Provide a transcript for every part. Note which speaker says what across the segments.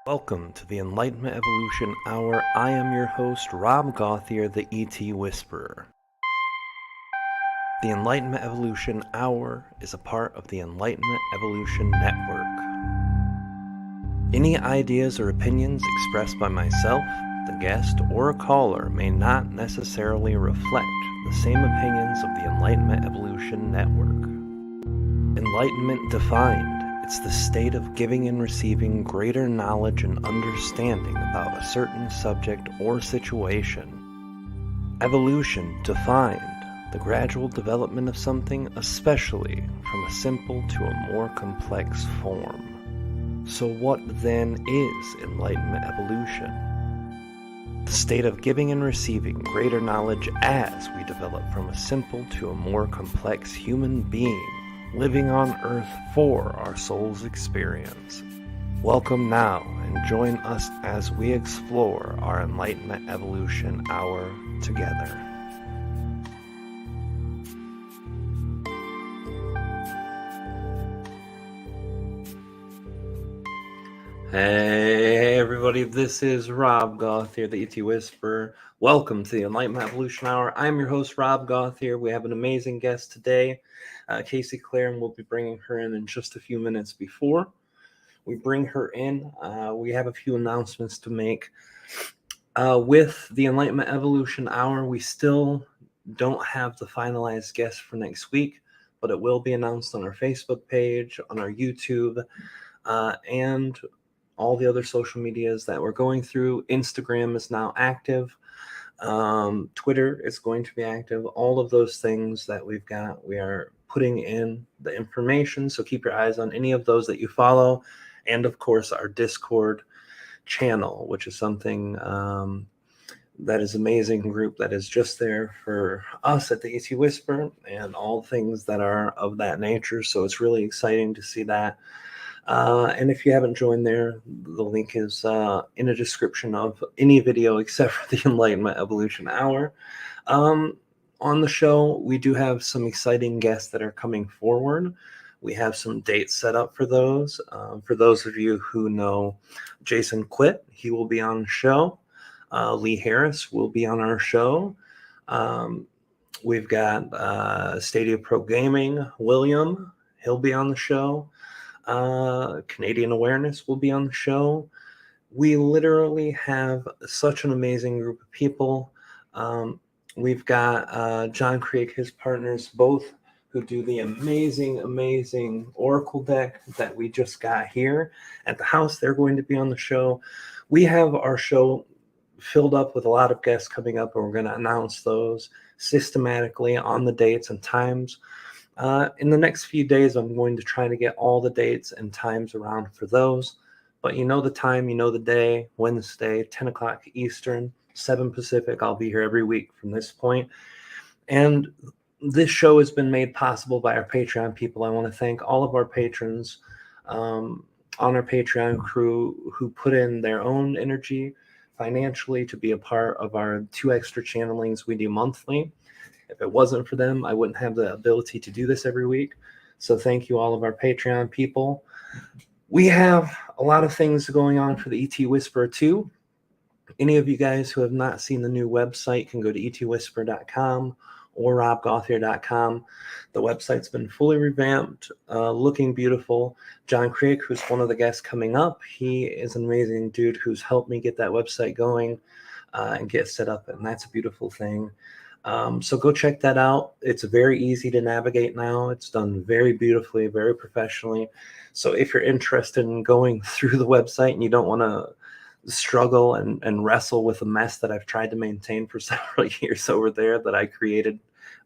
Speaker 1: Welcome to the Enlightenment Evolution Hour. I am your host, Rob Gauthier, the ET Whisperer. The Enlightenment Evolution Hour is a part of the Enlightenment Evolution Network. Any ideas or opinions expressed by myself, the guest, or a caller may not necessarily reflect the same opinions of the Enlightenment Evolution Network. Enlightenment defined. It's the state of giving and receiving greater knowledge and understanding about a certain subject or situation. Evolution defined. The gradual development of something, especially from a simple to a more complex form. So what then is Enlightenment Evolution? The state of giving and receiving greater knowledge as we develop from a simple to a more complex human being, living on Earth for our soul's experience. Welcome now and join us as we explore our Enlightenment Evolution Hour together. Hey everybody, this is Rob Gauthier, the ET Whisperer. Welcome to the Enlightenment Evolution Hour. I'm your host, Rob Gauthier. We have an amazing guest today, Casey Claar, and we'll be bringing her in just a few minutes before we bring her in. We have a few announcements to make. With the Enlightenment Evolution Hour, we still don't have the finalized guest for next week, but it will be announced on our Facebook page, on our YouTube, and all the other social medias that we're going through. Instagram is now active. Twitter is going to be active. All of those things that we've got, we are putting in the information. So keep your eyes on any of those that you follow. And of course, our Discord channel, which is something that is an amazing group that is just there for us at the ET Whisper and all things that are of that nature. So it's really exciting to see that. And if you haven't joined there, the link is in the description of any video except for the Enlightenment Evolution Hour. On the show, we do have some exciting guests that are coming forward. We have some dates set up for those. For those of you who know Jason Quitt, he will be on the show. Lee Harris will be on our show. We've got Stadia Pro Gaming, William, he'll be on the show. Canadian Awareness will be on the show. We literally have such an amazing group of people. We've got John Creek, his partners, both who do the amazing Oracle deck that we just got here at the house. They're going to be on the show. We have our show filled up with a lot of guests coming up, and we're going to announce those systematically on the dates and times. In the next few days, I'm going to try to get all the dates and times around for those. But you know the time, you know the day, Wednesday, 10 o'clock Eastern, 7 Pacific. I'll be here every week from this point. And this show has been made possible by our Patreon people. I want to thank all of our patrons on our Patreon crew who put in their own energy financially to be a part of our 2 extra channelings we do monthly. If it wasn't for them, I wouldn't have the ability to do this every week. So thank you, all of our Patreon people. We have a lot of things going on for the ET Whisperer too. Any of you guys who have not seen the new website can go to etwhisper.com or robgauthier.com. The website's been fully revamped, looking beautiful. John Creek, who's one of the guests coming up, he is an amazing dude who's helped me get that website going and get set up, and that's a beautiful thing. So go check that out. It's very easy to navigate now. It's done very beautifully, very professionally. So if you're interested in going through the website and you don't want to struggle and wrestle with a mess that I've tried to maintain for several years over there that I created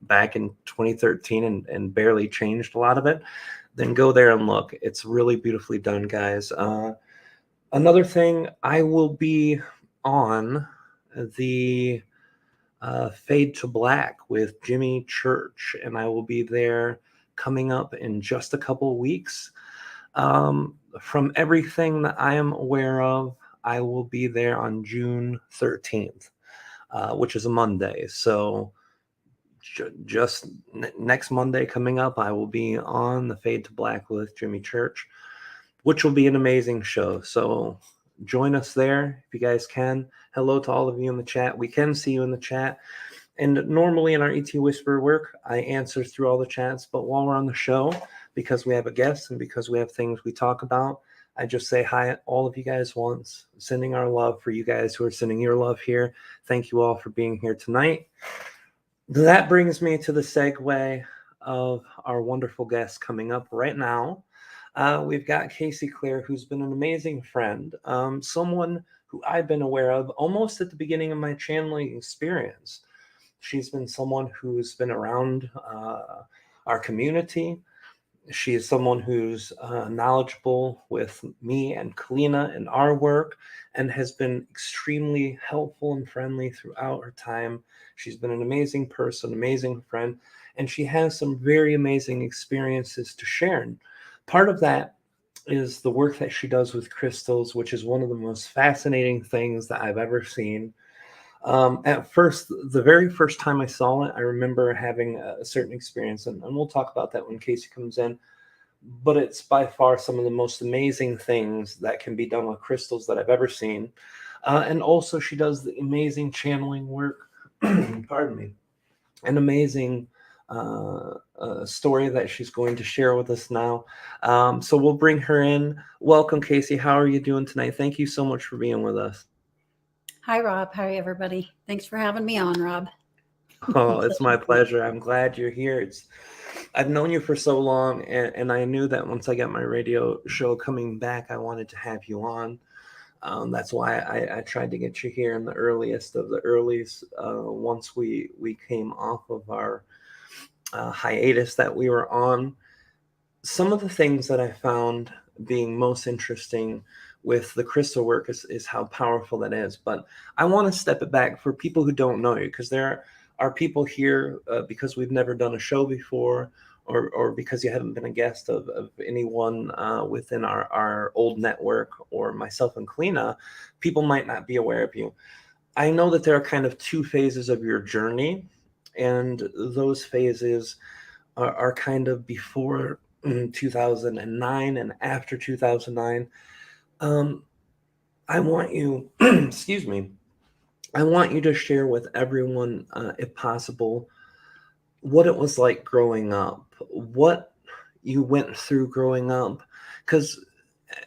Speaker 1: back in 2013 and barely changed a lot of it, then go there and look. It's really beautifully done, guys. Another thing, I will be on the Fade to Black with Jimmy Church, and I will be there coming up in just a couple of weeks. From everything that I am aware of, I will be there on June 13th, which is a Monday. So just next Monday coming up, I will be on the Fade to Black with Jimmy Church, which will be an amazing show. So join us there if you guys can. Hello to all of you in the chat. We can see you in the chat. And normally in our ET Whisper work, I answer through all the chats. But while we're on the show, because we have a guest and because we have things we talk about, I just say hi all of you guys once, sending our love for you guys who are sending your love here. Thank you all for being here tonight. That brings me to the segue of our wonderful guest coming up right now. We've got Casey Claar, who's been an amazing friend, someone who I've been aware of almost at the beginning of my channeling experience. She's been someone who's been around our community. She is someone who's knowledgeable with me and Kalina and our work, and has been extremely helpful and friendly throughout her time. She's been an amazing person, amazing friend, and she has some very amazing experiences to share. And part of that is the work that she does with crystals, which is one of the most fascinating things that I've ever seen. At first, the very first time I saw it, I remember having a certain experience, and we'll talk about that when Casey comes in. But it's by far some of the most amazing things that can be done with crystals that I've ever seen. And also, she does the amazing channeling work. Pardon me. An amazing story that she's going to share with us now. So we'll bring her in. Welcome, Casey. How are you doing tonight? Thank you so much for being with us.
Speaker 2: Hi, Rob. Hi, everybody. Thanks for having me on, Rob.
Speaker 1: Oh, it's my pleasure. I'm glad you're here. I've known you for so long, and I knew that once I got my radio show coming back, I wanted to have you on. That's why I tried to get you here in the earliest of the earliest. Once we came off of our hiatus that we were on, some of the things that I found being most interesting with the crystal work is how powerful that is. But I want to step it back for people who don't know you, because there are people here because we've never done a show before, or because you haven't been a guest of anyone within our old network, or myself and Kalina, people might not be aware of you. I know that there are kind of two phases of your journey, and those phases are kind of before 2009 and after 2009. I want you, excuse me, I want you to share with everyone, if possible, what it was like growing up, what you went through growing up, because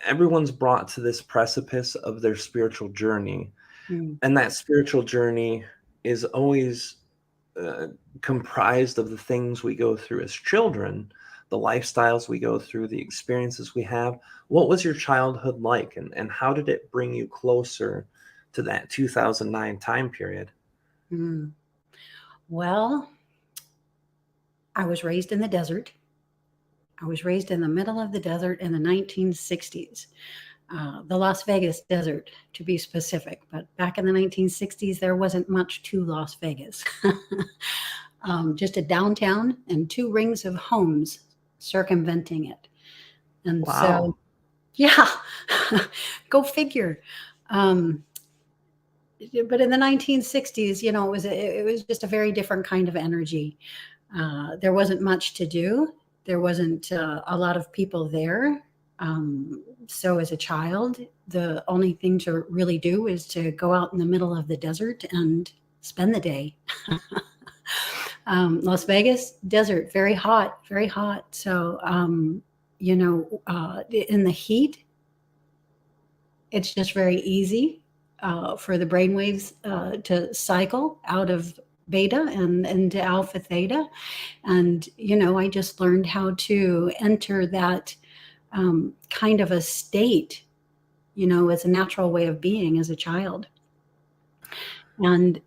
Speaker 1: everyone's brought to this precipice of their spiritual journey. And that spiritual journey is always comprised of the things we go through as children, the lifestyles we go through, the experiences we have. What was your childhood like, and how did it bring you closer to that 2009 time period?
Speaker 2: Well, I was raised in the desert. I was raised in the middle of the desert in the 1960s. The Las Vegas desert, to be specific. But back in the 1960s, there wasn't much to Las Vegas. Just a downtown and 2 rings of homes circumventing it. And
Speaker 1: Wow.
Speaker 2: So, yeah, go figure. But in the 1960s, it was just a very different kind of energy. There wasn't much to do. There wasn't a lot of people there. So as a child, the only thing to really do is to go out in the middle of the desert and spend the day. Las Vegas, desert, very hot, very hot. So, in the heat, it's just very easy for the brainwaves to cycle out of beta and into alpha theta. And, I just learned how to enter that kind of a state, as a natural way of being as a child. And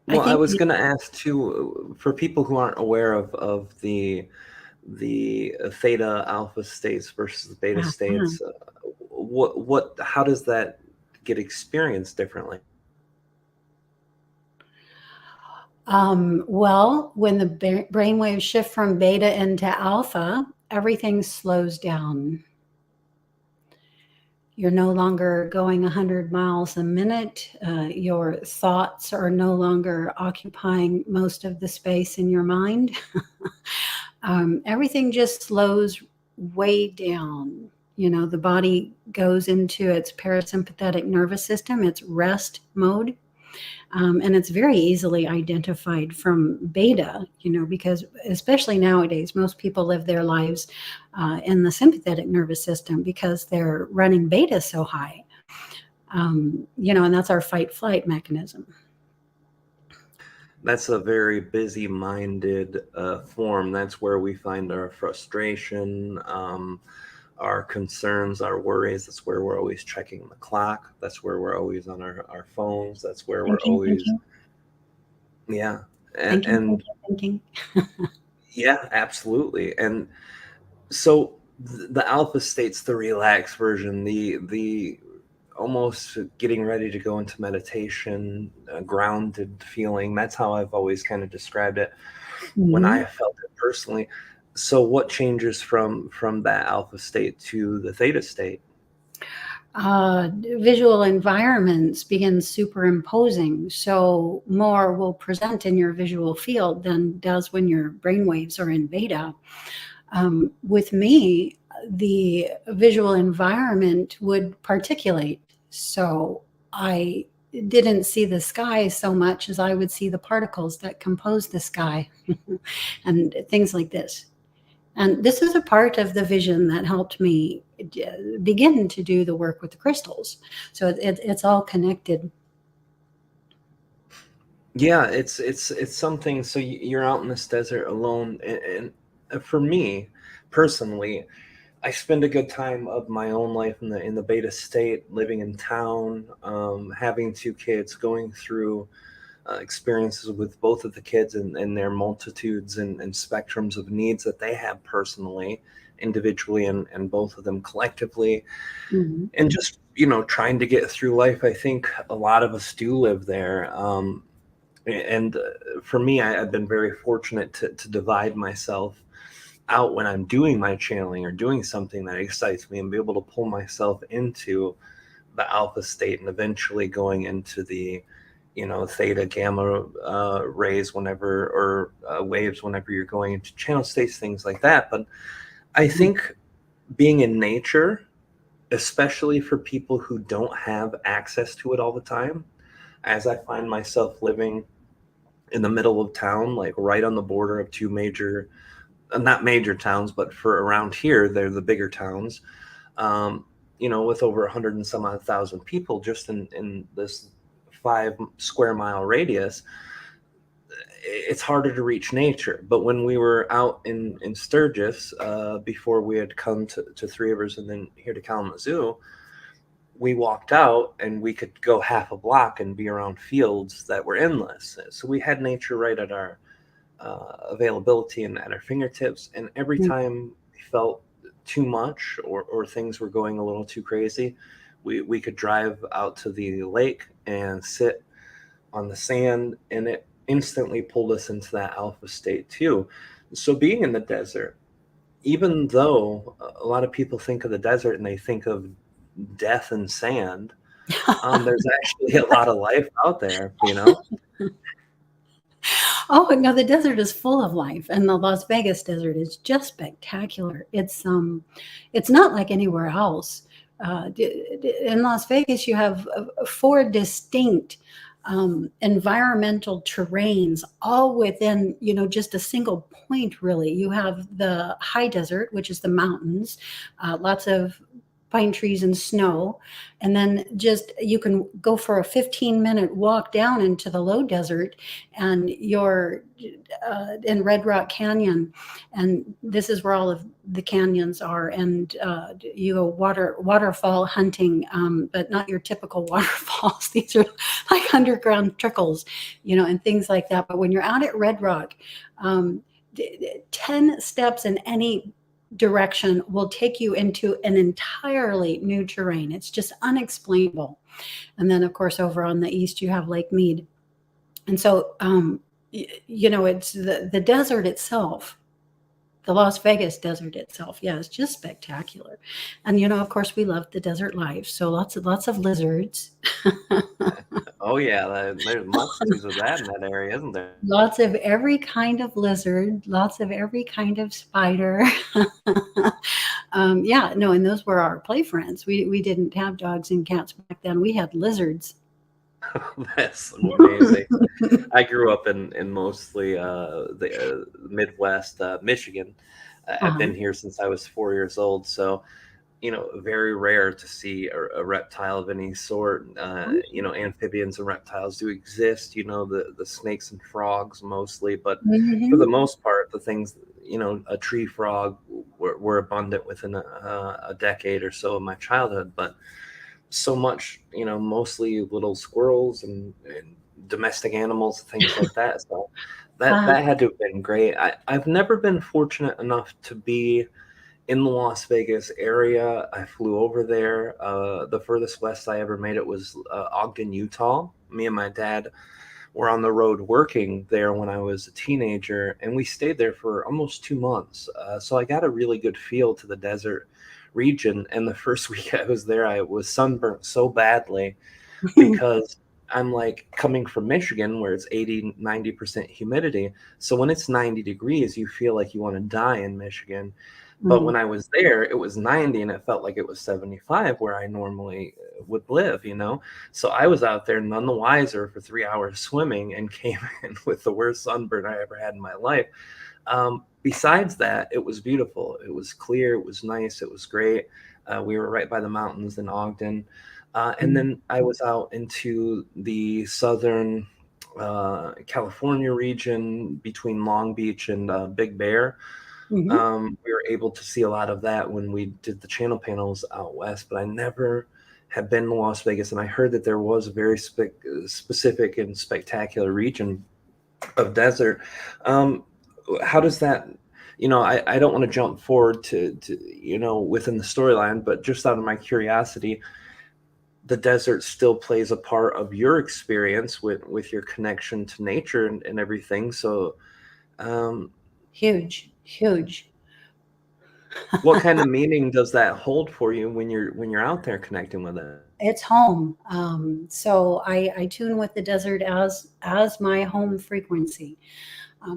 Speaker 1: I was going to ask too, for people who aren't aware of the theta alpha states versus the beta states, how does that get experienced differently?
Speaker 2: Well, when the brainwaves shift from beta into alpha, everything slows down. You're no longer going 100 miles a minute. Your thoughts are no longer occupying most of the space in your mind. Everything just slows way down. The body goes into its parasympathetic nervous system, its rest mode. And it's very easily identified from beta, because especially nowadays, most people live their lives in the sympathetic nervous system because they're running beta so high. And that's our fight flight mechanism.
Speaker 1: That's a very busy-minded form. That's where we find our frustration, our concerns, our worries. That's where we're always checking the clock. That's where we're always on our phones. That's where we're
Speaker 2: Thinking,
Speaker 1: always,
Speaker 2: thinking,
Speaker 1: yeah.
Speaker 2: thinking,
Speaker 1: And
Speaker 2: thinking.
Speaker 1: yeah, absolutely. And so the alpha state's the relaxed version, the almost getting ready to go into meditation, grounded feeling. That's how I've always kind of described it when I felt it personally. So what changes from that alpha state to the theta state?
Speaker 2: Visual environments begin superimposing, so more will present in your visual field than does when your brainwaves are in beta. With me, the visual environment would particulate, so I didn't see the sky so much as I would see the particles that compose the sky and things like this. And this is a part of the vision that helped me begin to do the work with the crystals. So it's all connected.
Speaker 1: Yeah, it's something. So you're out in this desert alone, and for me personally, I spend a good time of my own life in the beta state, living in town, having two kids, going through experiences with both of the kids and their multitudes and spectrums of needs that they have personally, individually, and both of them collectively,
Speaker 2: Mhm.
Speaker 1: and just trying to get through life. I think a lot of us do live there. And for me, I've been very fortunate to divide myself out when I'm doing my channeling or doing something that excites me, and be able to pull myself into the alpha state and eventually going into the theta gamma rays whenever, or waves whenever you're going into channel states, things like that. But I think being in nature, especially for people who don't have access to it all the time, as I find myself living in the middle of town, like right on the border of two major, not major towns, but for around here, they're the bigger towns, with over 100 and some odd thousand people just in this 5 square mile radius. It's harder to reach nature. But when we were out in Sturgis, before we had come to Three Rivers and then here to Kalamazoo, we walked out and we could go half a block and be around fields that were endless. So we had nature right at our availability and at our fingertips. And every time we felt too much, or things were going a little too crazy, we could drive out to the lake and sit on the sand, and it instantly pulled us into that alpha state too. So being in the desert, even though a lot of people think of the desert and they think of death and sand, there's actually a lot of life out there.
Speaker 2: Oh no, the desert is full of life, and the Las Vegas desert is just spectacular. It's not like anywhere else. In Las Vegas, you have 4 distinct environmental terrains, all within just a single point. Really, you have the high desert, which is the mountains, lots of pine trees and snow, and then just you can go for a 15-minute walk down into the low desert, and you're in Red Rock Canyon, and this is where all of the canyons are, and you go waterfall hunting, but not your typical waterfalls. These are like underground trickles, and things like that. But when you're out at Red Rock, 10 steps in any direction will take you into an entirely new terrain. It's just unexplainable. And then, of course, over on the east, you have Lake Mead. And so, it's the desert itself, the Las Vegas desert itself. Yeah, it's just spectacular. And, of course, we love the desert life. So lots of lizards.
Speaker 1: Oh yeah, there's multitudes of that in that area, isn't there?
Speaker 2: Lots of every kind of lizard, lots of every kind of spider. Yeah, no, and those were our play friends. We didn't have dogs and cats back then. We had lizards.
Speaker 1: That's amazing. I grew up in mostly the Midwest, Michigan. I've
Speaker 2: Uh-huh.
Speaker 1: been here since I was 4 years old, so very rare to see a reptile of any sort. Amphibians and reptiles do exist. The snakes and frogs mostly, but for the
Speaker 2: Mhm.
Speaker 1: most part, the things, a tree frog were abundant within a decade or so of my childhood. But so much, mostly little squirrels and domestic animals, things like that. So
Speaker 2: Uh,
Speaker 1: that had to have been great. I've never been fortunate enough to be in the Las Vegas area. I flew over there. The furthest west I ever made it was Ogden, Utah. Me and my dad were on the road working there when I was a teenager, and we stayed there for almost 2 months. So I got a really good feel to the desert region. And the first week I was there, I was sunburnt so badly because I'm like coming from Michigan where it's 80-90% humidity. So when it's 90 degrees, you feel like you want to die in Michigan. But
Speaker 2: mm.
Speaker 1: when I was there, it was 90 and it felt like it was 75 where I normally would live. So I was out there none the wiser for 3 hours swimming and came in with the worst sunburn I ever had in my life. Besides that, it was beautiful. It was clear. It was nice. It was great. We were right by the mountains in Ogden. And
Speaker 2: Mm.
Speaker 1: then I was out into the southern California region between Long Beach and Big Bear.
Speaker 2: Mhm.
Speaker 1: We were able to see a lot of that when we did the channel panels out west, but I never had been to Las Vegas, and I heard that there was a very specific and spectacular region of desert. Um, how does that? I don't want to jump forward to within the storyline, but just out of my curiosity, the desert still plays a part of your experience with your connection to nature and everything. So, um,
Speaker 2: Huge, huge.
Speaker 1: what kind of meaning does that hold for you when you're out there connecting with it?
Speaker 2: It's home. So I tune with the desert as my home frequency.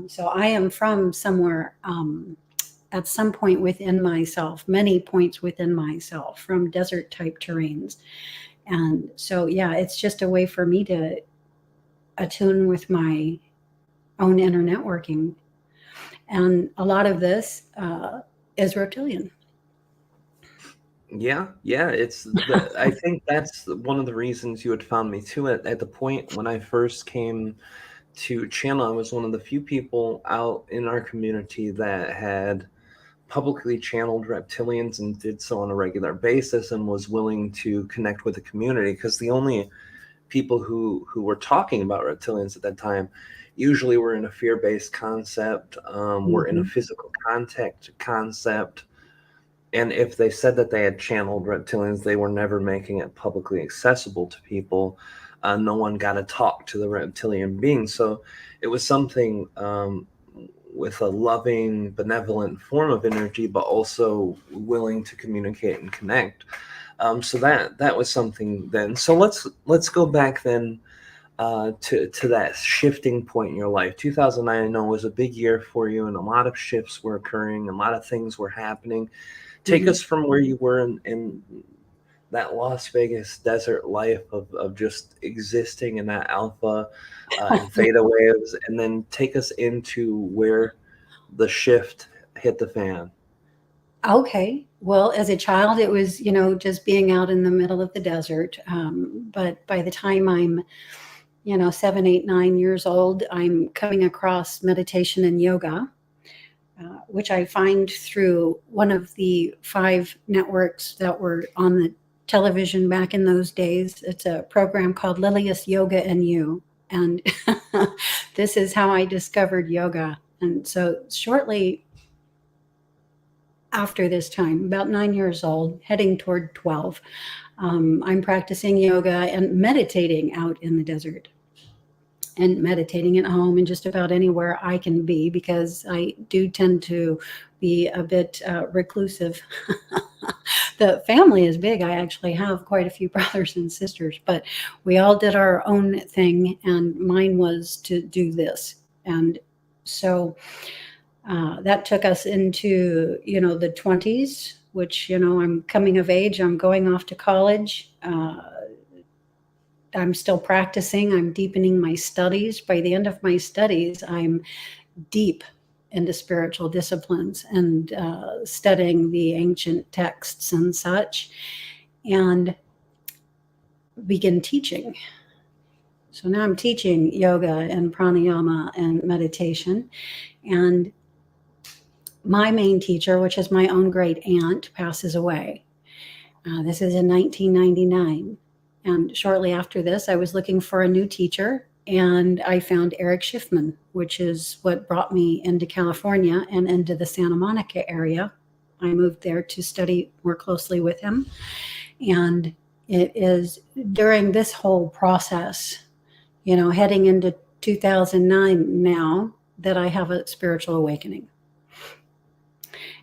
Speaker 2: So I am from somewhere at some point within myself, many points within myself from desert type terrains. And so, yeah, it's just a way for me to attune with my own inner networking. And a lot of this is reptilian.
Speaker 1: Yeah, yeah, I think that's one of the reasons you had found me too. At the point when I first came to channel, I was one of the few people out in our community that had publicly channeled reptilians and did so on a regular basis and was willing to connect with the community, because the only people who were talking about reptilians at that time usually were in a fear-based concept, were in a
Speaker 2: Mhm.
Speaker 1: physical contact concept. And if they said that they had channeled reptilians, they were never making it publicly accessible to people. No one got to talk to the reptilian being. So it was something, with a loving, benevolent form of energy, but also willing to communicate and connect. So that was something then. So let's go back then, to that shifting point in your life. 2009, I know, was a big year for you, and a lot of shifts were occurring, a lot of things were happening. Take
Speaker 2: Mhm.
Speaker 1: us from where you were in that Las Vegas desert life of just existing in that alpha and theta waves, and then take us into where the shift hit the fan.
Speaker 2: Okay. Well, as a child, it was, just being out in the middle of the desert. But by the time I'm, 7, 8, 9 years old, I'm coming across meditation and yoga, which I find through one of the 5 networks that were on the television back in those days. It's a program called Lilius Yoga and You. And this is how I discovered yoga. And so shortly after this time, about 9 years old, heading toward 12, I'm practicing yoga and meditating out in the desert. and meditating at home and just about anywhere I can be, because I do tend to be a bit reclusive. The family is big. I actually have quite a few brothers and sisters, but we all did our own thing, and mine was to do this. And so that took us into, the 20s, which, I'm coming of age, I'm going off to college. I'm still practicing, I'm deepening my studies. By the end of my studies, I'm deep into spiritual disciplines and studying the ancient texts and such, and begin teaching. So now I'm teaching yoga and pranayama and meditation. And my main teacher, which is my own great aunt, passes away. This is in 1999. And shortly after this, I was looking for a new teacher, and I found Eric Schiffman, which is what brought me into California and into the Santa Monica area. I moved there to study more closely with him. And it is during this whole process, heading into 2009 now, that I have a spiritual awakening.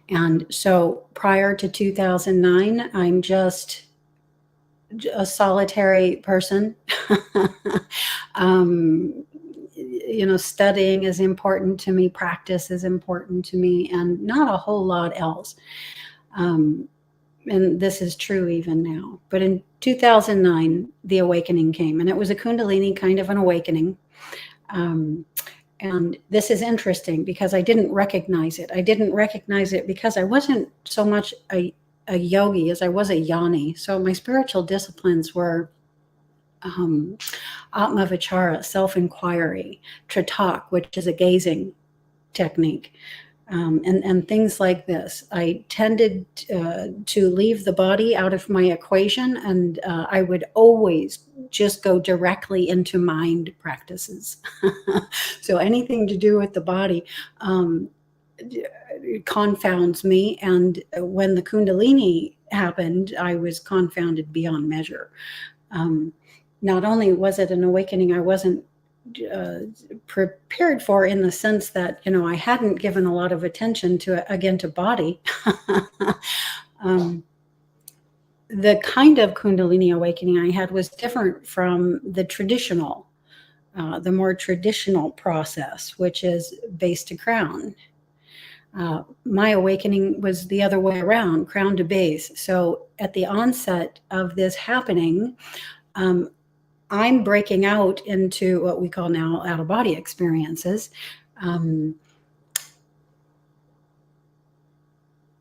Speaker 2: And so prior to 2009, I'm just a solitary person. Studying is important to me, practice is important to me, and not a whole lot else. And this is true even now. But in 2009, the awakening came, and it was a kundalini kind of an awakening. And this is interesting because I didn't recognize it. I didn't recognize it because I wasn't so much a yogi as I was a yoni. So my spiritual disciplines were Atma-vichara, self-inquiry, Tritak, which is a gazing technique, and things like this. I tended to leave the body out of my equation, and I would always just go directly into mind practices. So anything to do with the body confounds me. And when the kundalini happened, I was confounded beyond measure. Not only was it an awakening I wasn't prepared for, in the sense that, I hadn't given a lot of attention to body. The kind of kundalini awakening I had was different from the more traditional process, which is base to crown. My awakening was the other way around, crown to base. So at the onset of this happening, I'm breaking out into what we call now out-of-body experiences.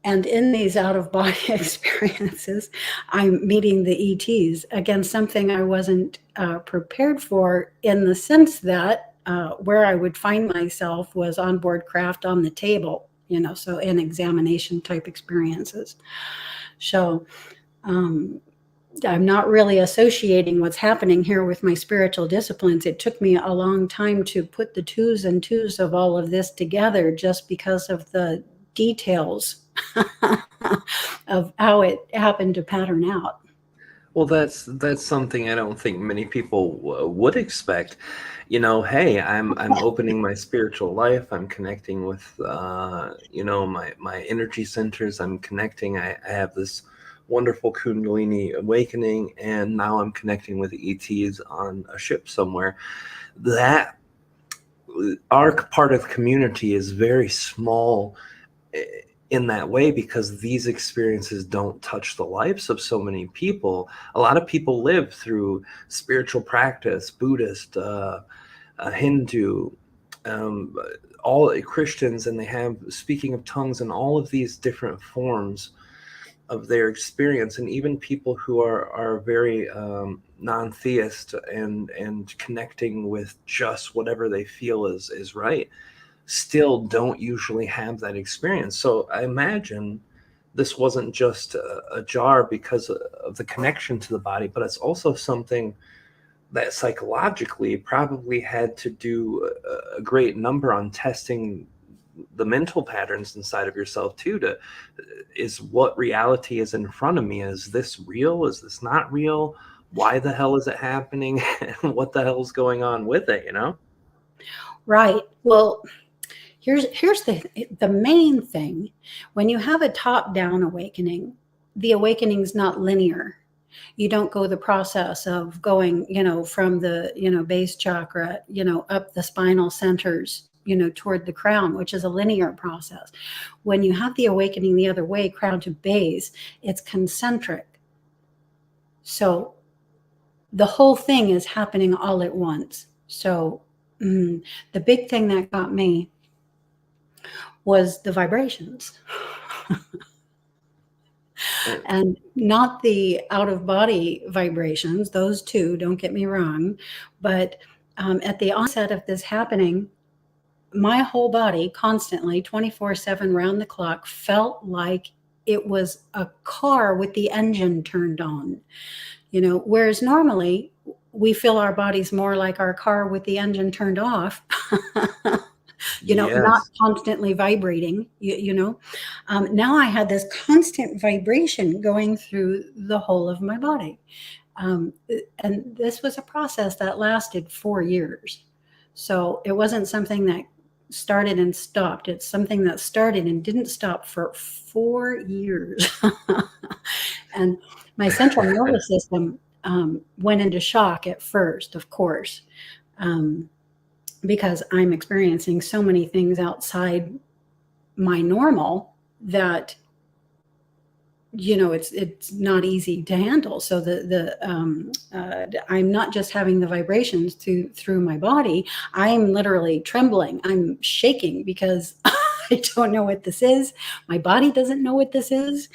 Speaker 2: And in these out-of-body experiences, I'm meeting the ETs. Again, something I wasn't prepared for, in the sense that where I would find myself was on board craft on the table, so in examination type experiences. So I'm not really associating what's happening here with my spiritual disciplines. It took me a long time to put the twos and twos of all of this together, just because of the details of how it happened to pattern out.
Speaker 1: Well, that's something I don't think many people would expect. Hey, I'm opening my spiritual life. I'm connecting with my energy centers. I'm connecting. I have this wonderful kundalini awakening, and now I'm connecting with ETs on a ship somewhere. That our part of the community is very small in that way, because these experiences don't touch the lives of so many people. A lot of people live through spiritual practice, Buddhist, Hindu, all Christians, and they have speaking of tongues and all of these different forms of their experience. And even people who are very non-theist and connecting with just whatever they feel is right, still don't usually have that experience. So I imagine this wasn't just a jar because of the connection to the body, but it's also something that psychologically probably had to do a great number on testing the mental patterns inside of yourself too. Is what reality is in front of me, is this real? Is this not real? why the hell is it happening and what the hell's going on with it, you know?
Speaker 2: Right. Well, here's the main thing. When you have a top-down awakening, the awakening's not linear. You don't go the process of going, from the, base chakra, up the spinal centers, toward the crown, which is a linear process. When you have the awakening the other way, crown to base, it's concentric. So the whole thing is happening all at once. So the big thing that got me was the vibrations. And not the out of body vibrations, those two, don't get me wrong. But at the onset of this happening, my whole body constantly, 24/7, round the clock, felt like it was a car with the engine turned on. Whereas normally we feel our bodies more like our car with the engine turned off. Not
Speaker 1: Yes.
Speaker 2: constantly vibrating, now I had this constant vibration going through the whole of my body. And this was a process that lasted 4 years. So it wasn't something that started and stopped. It's something that started and didn't stop for 4 years. And my central nervous system went into shock at first, of course, because I'm experiencing so many things outside my normal that it's not easy to handle. So I'm not just having the vibrations through my body. I'm literally trembling. I'm shaking because I don't know what this is. My body doesn't know what this is.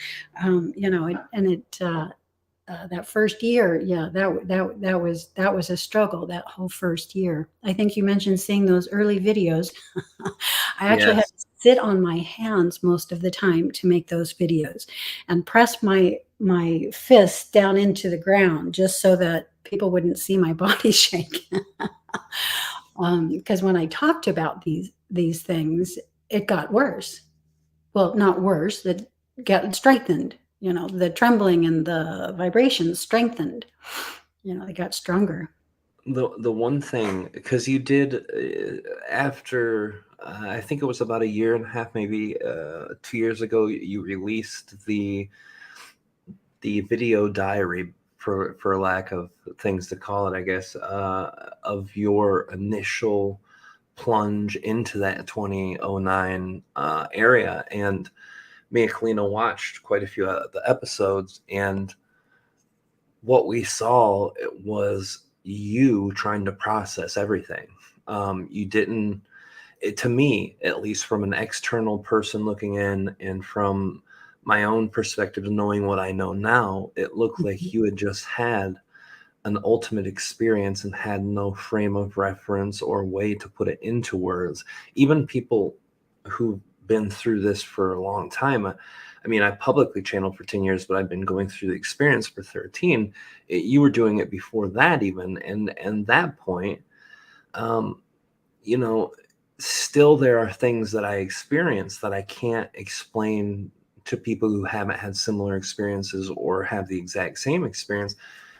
Speaker 2: That first year, yeah, that was a struggle. That whole first year. I think you mentioned seeing those early videos. I actually had
Speaker 1: Yes.
Speaker 2: to sit on my hands most of the time to make those videos, and press my fists down into the ground just so that people wouldn't see my body shake. Because when I talked about these things, it got worse. Well, not worse. That got strengthened. The trembling and the vibrations strengthened. They got stronger.
Speaker 1: The one thing, because you did after I think it was about a year and a half, maybe 2 years ago, you released the video diary, for lack of things to call it, I guess, of your initial plunge into that 2009 area. And me and Kalina watched quite a few of the episodes, and what we saw was you trying to process everything. You didn't, to me, at least from an external person looking in and from my own perspective, knowing what I know now, it looked like you had just had an ultimate experience and had no frame of reference or way to put it into words. Even people who've been through this for a long time. I mean, I publicly channeled for 10 years, but I've been going through the experience for 13. You were doing it before that even. And that point, um, you know, still there are things that I experience that I can't explain to people who haven't had similar experiences or have the exact same experience,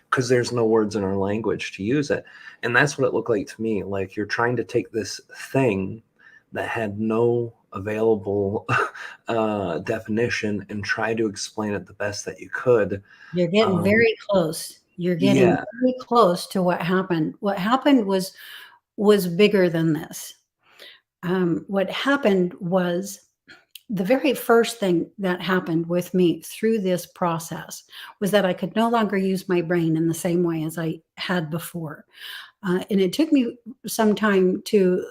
Speaker 1: because there's no words in our language to use it. And that's what it looked like to me. Like you're trying to take this thing that had no available definition and try to explain it the best that you could.
Speaker 2: You're getting
Speaker 1: Um,
Speaker 2: very close. You're getting
Speaker 1: yeah,
Speaker 2: very close to what happened. What happened was bigger than this. What happened was the very first thing that happened with me through this process was that I could no longer use my brain in the same way as I had before. And it took me some time to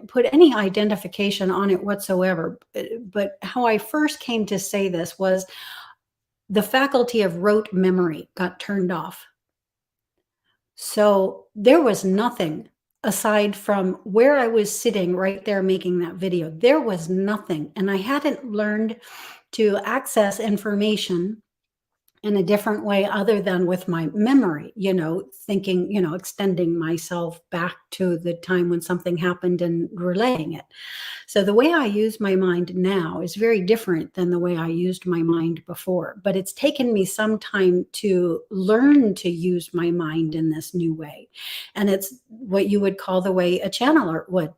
Speaker 2: put any identification on it whatsoever. But how I first came to say this was the faculty of rote memory got turned off. So there was nothing aside from where I was sitting right there making that video. There was nothing. And I hadn't learned to access information in a different way other than with my memory, thinking, extending myself back to the time when something happened and relaying it. So the way I use my mind now is very different than the way I used my mind before. But it's taken me some time to learn to use my mind in this new way. And it's what you would call the way a channeler would.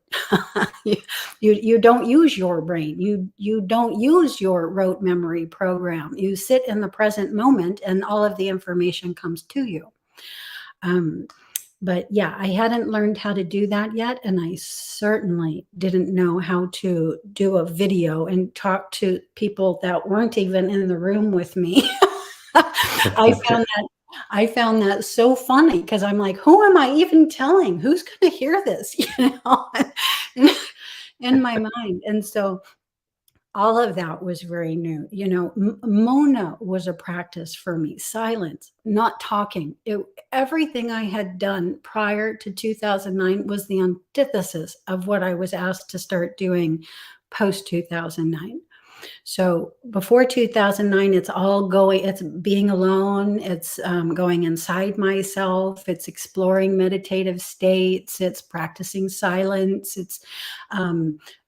Speaker 2: You don't use your brain. You don't use your rote memory program. You sit in the present moment and all of the information comes to you. But yeah, I hadn't learned how to do that yet. And I certainly didn't know how to do a video and talk to people that weren't even in the room with me. I found that so funny because I'm like, who am I even telling? Who's going to hear this? In my mind. And so all of that was very new. Mona was a practice for me. Silence, not talking. Everything I had done prior to 2009 was the antithesis of what I was asked to start doing post 2009. So before 2009, it's being alone. It's going inside myself. It's exploring meditative states. It's practicing silence. It's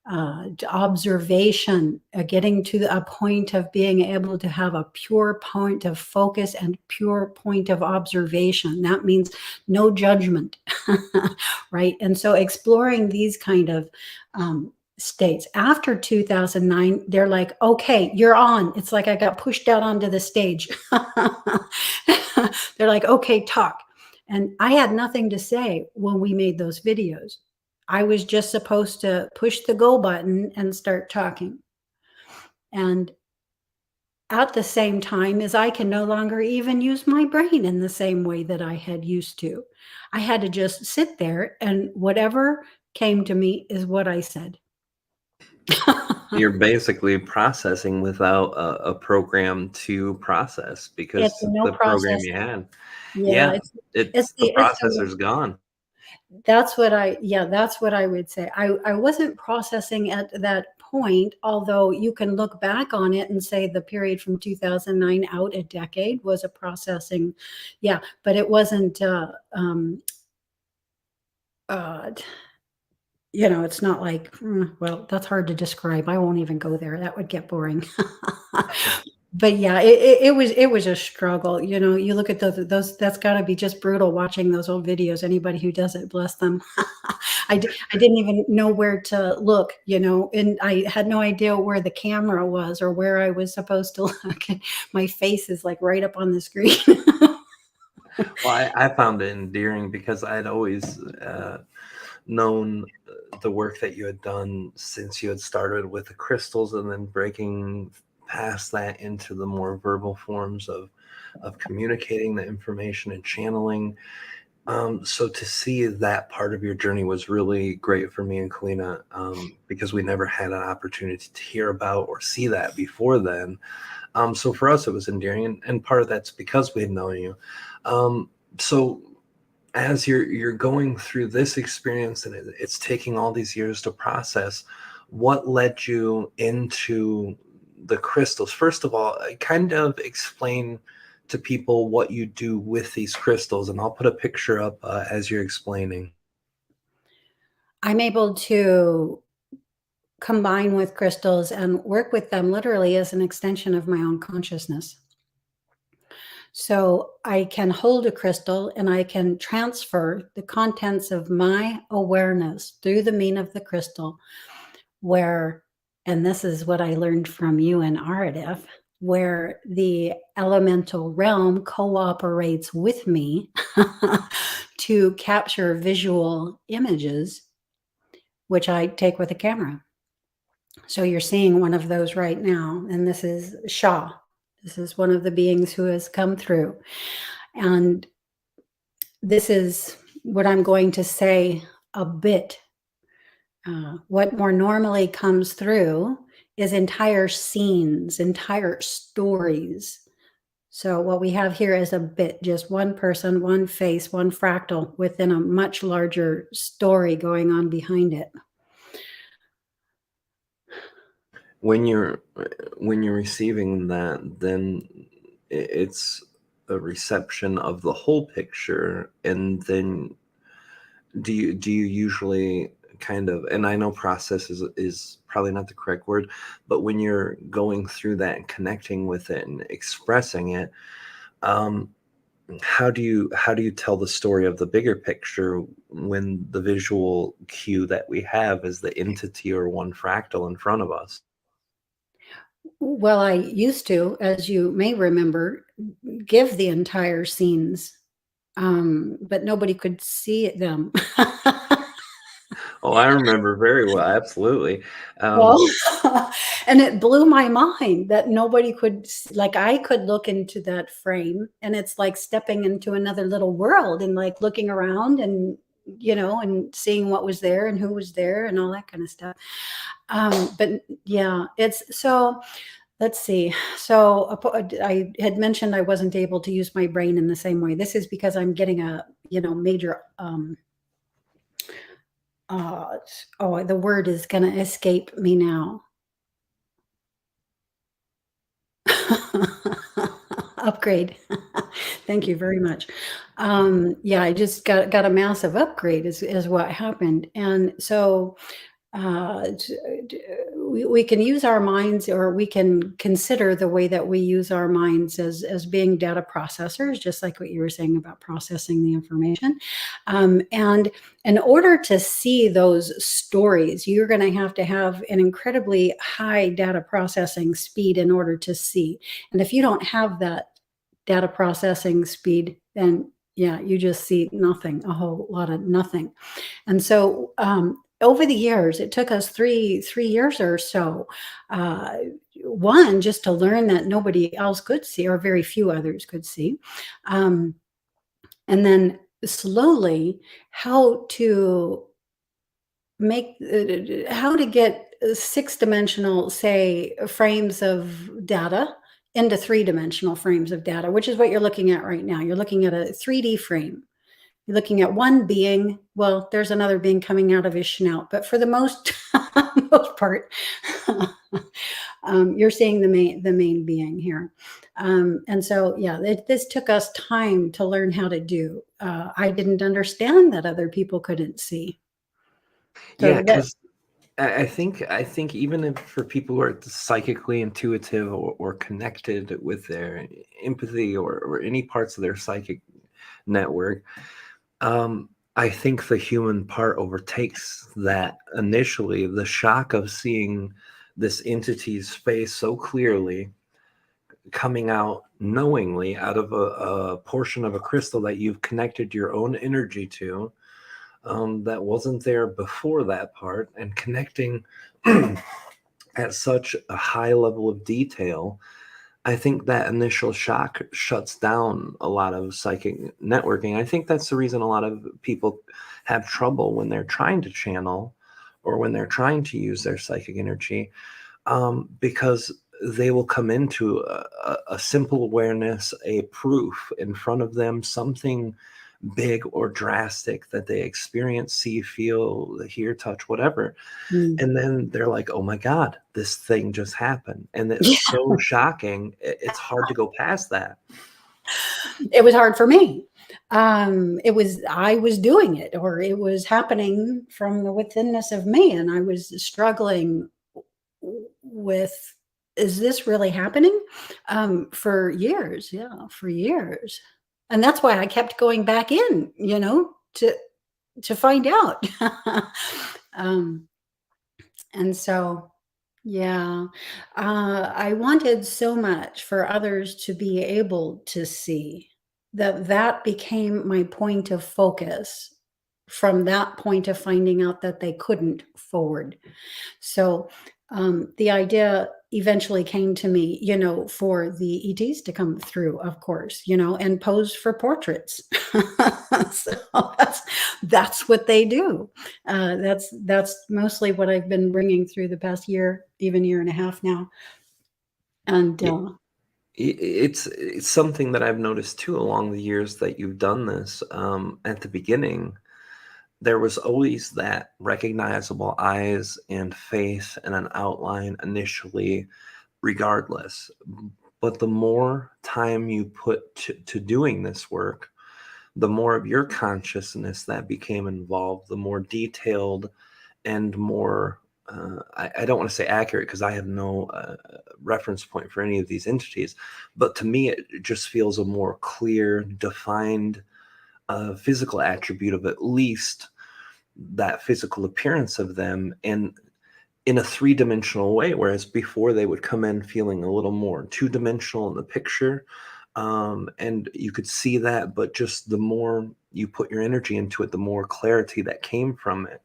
Speaker 2: observation, getting to a point of being able to have a pure point of focus and pure point of observation. That means no judgment, right? And so exploring these kind of states after 2009, they're like, okay, you're on. It's like I got pushed out onto the stage. They're like, okay, talk. And I had nothing to say when we made those videos. I was just supposed to push the go button and start talking. And at the same time as I can no longer even use my brain in the same way that I had used to. I had to just sit there and whatever came to me is what I said.
Speaker 1: You're basically processing without a program to process
Speaker 2: It's
Speaker 1: because
Speaker 2: no
Speaker 1: the program
Speaker 2: process.
Speaker 1: you had,
Speaker 2: Yeah,
Speaker 1: yeah,
Speaker 2: it's
Speaker 1: the
Speaker 2: it's the
Speaker 1: processor's gone.
Speaker 2: that's what I would say. I wasn't processing at that point, although you can look back on it and say the period from 2009 out a decade was a processing. Yeah, but it wasn't uh it's not like, well, that's hard to describe. I won't even go there. That would get boring. But yeah, it was a struggle. You look at those that's got to be just brutal watching those old videos. Anybody who does it, bless them. I didn't even know where to look, and I had no idea where the camera was or where I was supposed to look. My face is like right up on the screen.
Speaker 1: Well, I found it endearing because I had always known the work that you had done since you had started with the crystals and then breaking past that into the more verbal forms of communicating the information and channeling. So to see that part of your journey was really great for me and Kalina, because we never had an opportunity to hear about or see that before then. So for us, it was endearing, and part of that's because we had known you. So as you're going through this experience and it's taking all these years to process, what led you into the crystals? First of all, kind of explain to people what you do with these crystals, and I'll put a picture up as you're explaining.
Speaker 2: I'm able to combine with crystals and work with them literally as an extension of my own consciousness. So I can hold a crystal and I can transfer the contents of my awareness through the mean of the crystal, where, and this is what I learned from you and RDF, where the elemental realm cooperates with me to capture visual images, which I take with a camera. So you're seeing one of those right now, and this is Shah. This is one of the beings who has come through. And this is what I'm going to say a bit. What more normally comes through is entire scenes, entire stories. So what we have here is a bit, just one person, one face, one fractal within a much larger story going on behind it.
Speaker 1: When you're receiving that, then it's a reception of the whole picture, and then do you usually kind of, and I know process is probably not the correct word, but when you're going through that and connecting with it and expressing it, um, how do you tell the story of the bigger picture when the visual cue that we have is the entity or one fractal in front of us?
Speaker 2: Well, I used to, as you may remember, give the entire scenes, but nobody could see them.
Speaker 1: Oh, I remember very well. Absolutely.
Speaker 2: Well,
Speaker 1: Um,
Speaker 2: and it blew my mind that nobody could like, I could look into that frame, and it's like stepping into another little world and, like, looking around and, and seeing what was there and who was there and all that kinda stuff. But yeah, it's so let's see. So, I had mentioned I wasn't able to use my brain in the same way. This is because I'm getting a, major, the word is gonna escape me now. Upgrade. Thank you very much. Yeah, I just got a massive upgrade is what happened, and so we can use our minds, or we can consider the way that we use our minds as being data processors, just like what you were saying about processing the information. And in order to see those stories, you're going to have an incredibly high data processing speed in order to see. And if you don't have that data processing speed, then yeah, you just see nothing, a whole lot of nothing. And so over the years, it took us three years or so. Uh, One, just to learn that nobody else could see, or very few others could see, um, and then slowly how to make how to get six-dimensional, say, frames of data into three-dimensional frames of data, which is what you're looking at right now. You're looking at a 3D frame. You're looking at one being. Well, there's another being coming out of his snout, but for the most most part, you're seeing the main being here. And so, yeah, this took us time to learn how to do. I didn't understand that other people couldn't see.
Speaker 1: yeah,
Speaker 2: So that
Speaker 1: because I think even if for people who are psychically intuitive or connected with their empathy or any parts of their psychic network, I think the human part overtakes that initially. The shock of seeing this entity's face so clearly coming out knowingly out of a portion of a crystal that you've connected your own energy to, that wasn't there before that part, and connecting at such a high level of detail. I think that initial shock shuts down a lot of psychic networking. I think that's the reason a lot of people have trouble when they're trying to channel or when they're trying to use their psychic energy, because they will come into a simple awareness, a proof in front of them, something big or drastic that they experience, see, feel, hear, touch, whatever.
Speaker 2: mm,
Speaker 1: And then they're like, oh my God, this thing just happened. And it's
Speaker 2: yeah,
Speaker 1: so shocking. It's hard to go past that.
Speaker 2: it was hard for me. It was I was doing it, or it was happening from the withinness of me, and I was struggling with, is this really happening? For years, yeah, for years. And that's why I kept going back in, to find out. um, and so, yeah, I wanted so much for others to be able to see that. That became my point of focus from that point of finding out that they couldn't forward. So the idea eventually came to me, for the ETs to come through, of course, and pose for portraits. So that's what they do. That's mostly what I've been bringing through the past year, even year and a half now. And
Speaker 1: I- it's something that I've noticed too along the years that you've done this. At the beginning, there was always that recognizable eyes and face and an outline initially, regardless. But the more time you put to doing this work, the more of your consciousness that became involved, the more detailed and more, I don't want to say accurate because I have no reference point for any of these entities, but to me, it just feels a more clear, defined physical attribute of at least that physical appearance of them, and in a three-dimensional way, whereas before they would come in feeling a little more two-dimensional in the picture. And you could see that, but just the more you put your energy into it, the more clarity that came from it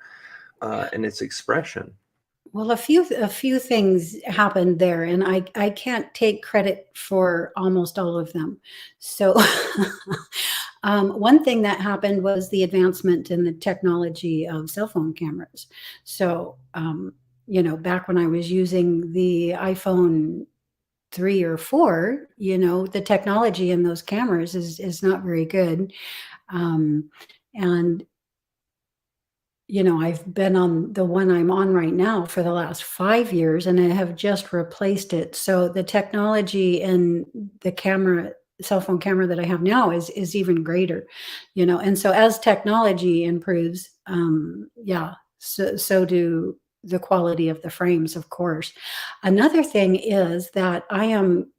Speaker 1: and its expression.
Speaker 2: Well, a few things happened there, and I can't take credit for almost all of them. So, one thing that happened was the advancement in the technology of cell phone cameras. So, back when I was using the iPhone 3 or 4, the technology in those cameras is not very good, and I've been on the one I'm on right now for the last 5 years, and I have just replaced it. So the technology in the cell phone camera that I have now is even greater, and so as technology improves, yeah, so do the quality of the frames, of course. Another thing is that I am,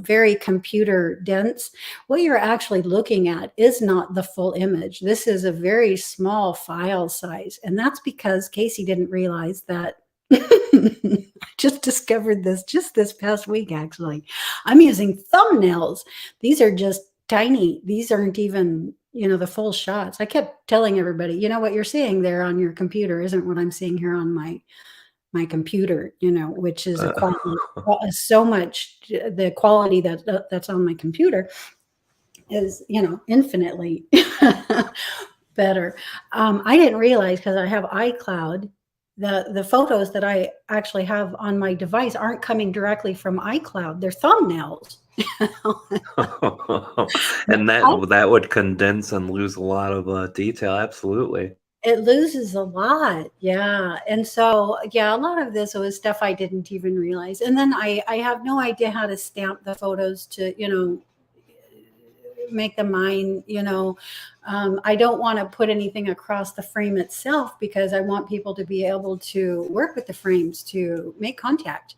Speaker 2: very computer dense. What you're actually looking at is not the full image. This is a very small file size. And that's because Casey didn't realize that. I just discovered this just this past week, actually. I'm using thumbnails. These are just tiny. These aren't even, the full shots. I kept telling everybody, what you're seeing there on your computer isn't what I'm seeing here on my computer, which is a quality so much. The quality that's on my computer is, infinitely better. I didn't realize, because I have iCloud, the photos that I actually have on my device aren't coming directly from iCloud. They're thumbnails.
Speaker 1: And that would condense and lose a lot of detail. Absolutely.
Speaker 2: It loses a lot, yeah, and so, yeah, a lot of this was stuff I didn't even realize, and then I have no idea how to stamp the photos to, make them mine, I don't want to put anything across the frame itself, because I want people to be able to work with the frames to make contact.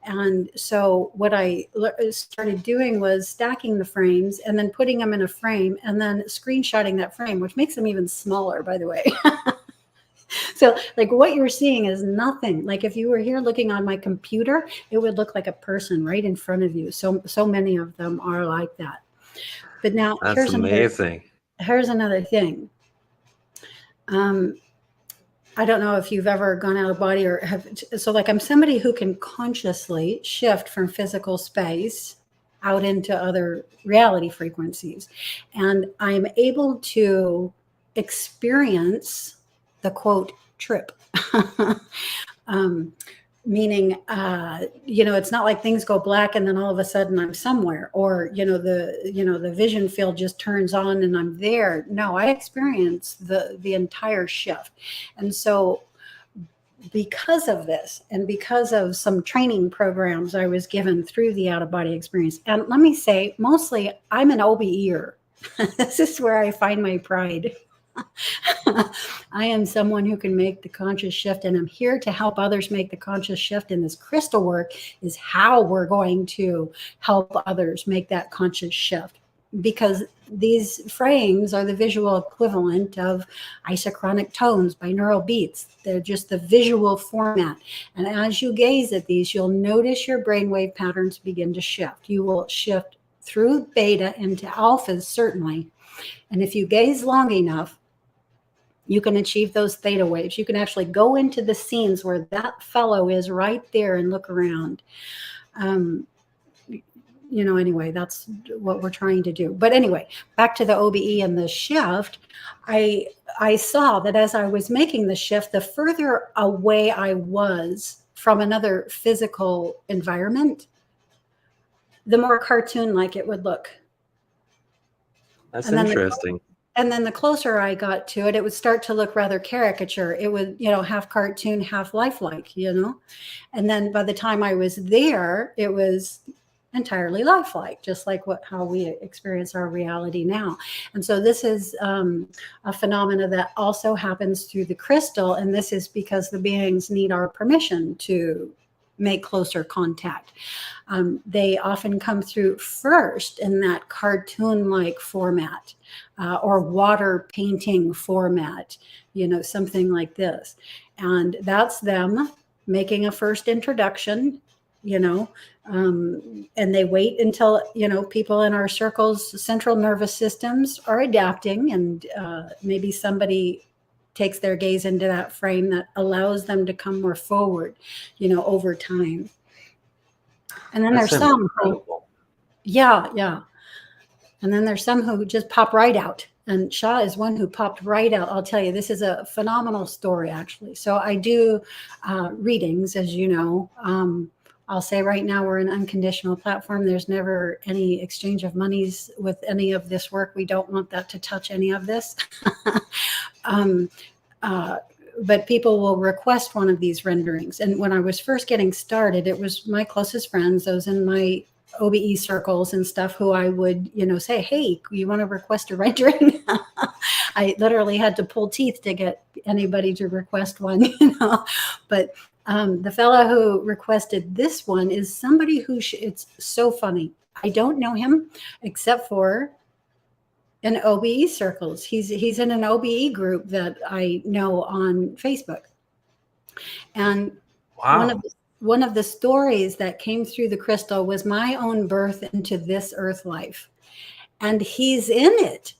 Speaker 2: And so what I started doing was stacking the frames and then putting them in a frame and then screenshotting that frame, which makes them even smaller, by the way. So like what you're seeing is nothing. Like if you were here looking on my computer, it would look like a person right in front of you. So many of them are like that. But now
Speaker 1: That's amazing.
Speaker 2: Here's another thing. I don't know if you've ever gone out of body or like I'm somebody who can consciously shift from physical space out into other reality frequencies. And I'm able to experience the quote trip. Meaning, it's not like things go black and then all of a sudden I'm somewhere, or, the vision field just turns on and I'm there. No, I experience the entire shift. And so because of this, and because of some training programs I was given through the out of body experience, and let me say, mostly I'm an OBEer. This is where I find my pride. I am someone who can make the conscious shift, and I'm here to help others make the conscious shift. And this crystal work is how we're going to help others make that conscious shift, because these frames are the visual equivalent of isochronic tones, binaural beats. They're just the visual format. And as you gaze at these, you'll notice your brainwave patterns begin to shift. You will shift through beta into alphas, certainly. And if you gaze long enough, you can achieve those theta waves. You can actually go into the scenes where that fellow is right there and look around. Anyway, that's what we're trying to do. But anyway, back to the OBE and the shift. I saw that as I was making the shift, the further away I was from another physical environment, the more cartoon-like it would look.
Speaker 1: That's interesting.
Speaker 2: And then the closer I got to it, it would start to look rather caricature. It would, half cartoon, half lifelike, And then by the time I was there, it was entirely lifelike, just like how we experience our reality now. And so this is a phenomena that also happens through the crystal, and this is because the beings need our permission to make closer contact. They often come through first in that cartoon-like format, or water painting format, something like this. And that's them making a first introduction, and they wait until, people in our circles, central nervous systems are adapting, and maybe somebody takes their gaze into that frame that allows them to come more forward, over time. And then
Speaker 1: That's
Speaker 2: there's some
Speaker 1: incredible.
Speaker 2: yeah. And then there's some who just pop right out. And Shah is one who popped right out. I'll tell you, this is a phenomenal story, actually. So I do readings, as you know. I'll say right now we're an unconditional platform. There's never any exchange of monies with any of this work. We don't want that to touch any of this. But people will request one of these renderings. And when I was first getting started, it was my closest friends, those in my OBE circles and stuff, who I would, say, hey, you want to request a rendering? I literally had to pull teeth to get anybody to request one, But the fellow who requested this one is somebody who, it's so funny. I don't know him except for in OBE circles. He's in an OBE group that I know on Facebook. And
Speaker 1: Wow.
Speaker 2: one of the stories that came through the crystal was my own birth into this earth life. And he's in it.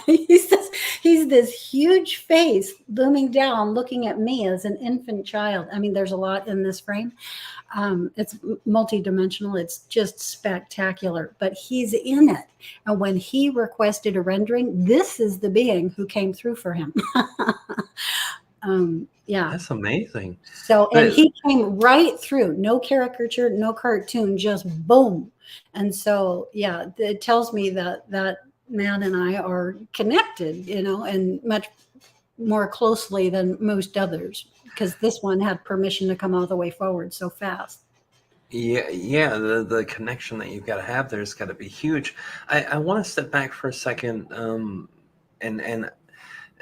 Speaker 2: he's this huge face looming down, looking at me as an infant child. I mean, there's a lot in this frame. It's multidimensional. It's just spectacular, but he's in it. And when he requested a rendering, this is the being who came through for him. Yeah.
Speaker 1: That's amazing.
Speaker 2: So, and he came right through, no caricature, no cartoon, just boom. And so, yeah, it tells me that that man and I are connected, and much more closely than most others, because this one had permission to come all the way forward so fast.
Speaker 1: Yeah, the connection that you've got to have there's got to be huge. I want to step back for a second,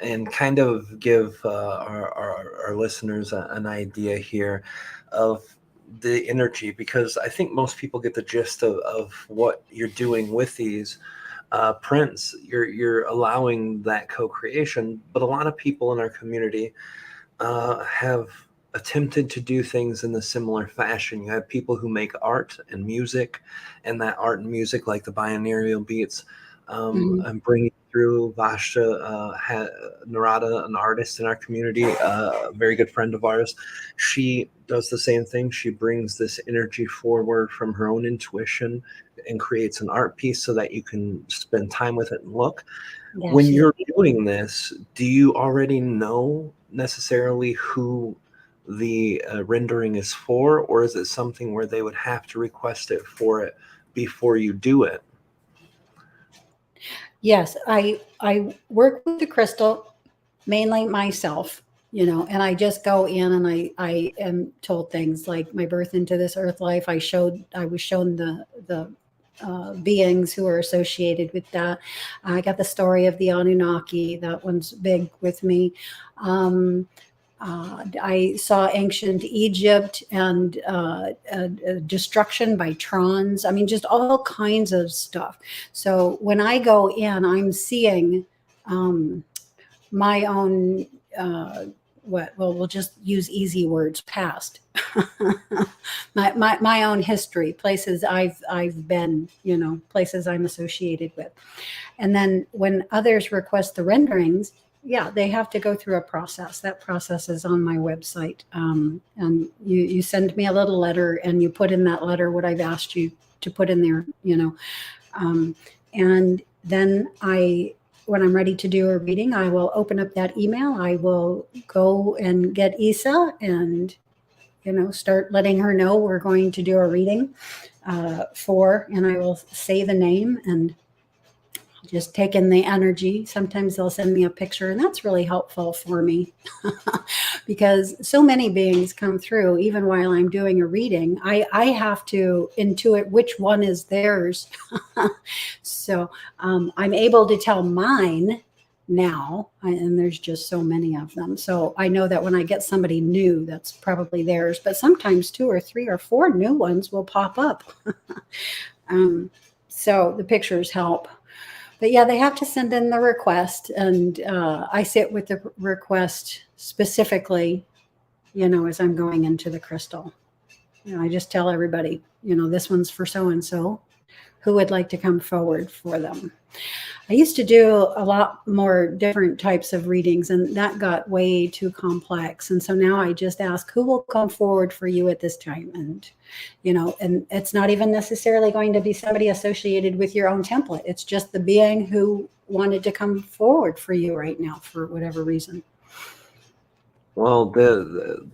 Speaker 1: and kind of give our listeners an idea here of the energy, because I think most people get the gist of what you're doing with these prints. You're allowing that co-creation, but a lot of people in our community have attempted to do things in a similar fashion. You have people who make art and music, and that art and music, like the binaural beats, I'm bringing through Vasha Narada, an artist in our community, a very good friend of ours. She does the same thing. She brings this energy forward from her own intuition and creates an art piece so that you can spend time with it and look.
Speaker 2: Yeah,
Speaker 1: When you're doing this, do you already know necessarily who the rendering is for, or is it something where they would have to request it for it before you do it?
Speaker 2: Yes, I work with the crystal mainly myself, and I just go in and I am told things like my birth into this earth life. I was shown the beings who are associated with that. I got the story of the Anunnaki. That one's big with me. I saw ancient Egypt and destruction by Trons. I mean, just all kinds of stuff. So when I go in, I'm seeing my own, we'll just use easy words, past. my own history, places I've been, places I'm associated with. And then when others request the renderings, yeah, they have to go through a process. That process is on my website. And you send me a little letter, and you put in that letter what I've asked you to put in there, and then when I'm ready to do a reading, I will open up that email. I will go and get Isa and, start letting her know we're going to do a reading and I will say the name, and just take in the energy. Sometimes they'll send me a picture, and that's really helpful for me because so many beings come through. Even while I'm doing a reading, I have to intuit which one is theirs. So I'm able to tell mine now, and there's just so many of them. So I know that when I get somebody new, that's probably theirs, but sometimes 2 or 3 or 4 new ones will pop up. So the pictures help. But yeah, they have to send in the request, and I sit with the request specifically, as I'm going into the crystal. I just tell everybody, this one's for so-and-so who would like to come forward for them. I used to do a lot more different types of readings, and that got way too complex. And so now I just ask who will come forward for you at this time. And, and it's not even necessarily going to be somebody associated with your own template. It's just the being who wanted to come forward for you right now for whatever reason.
Speaker 1: Well, the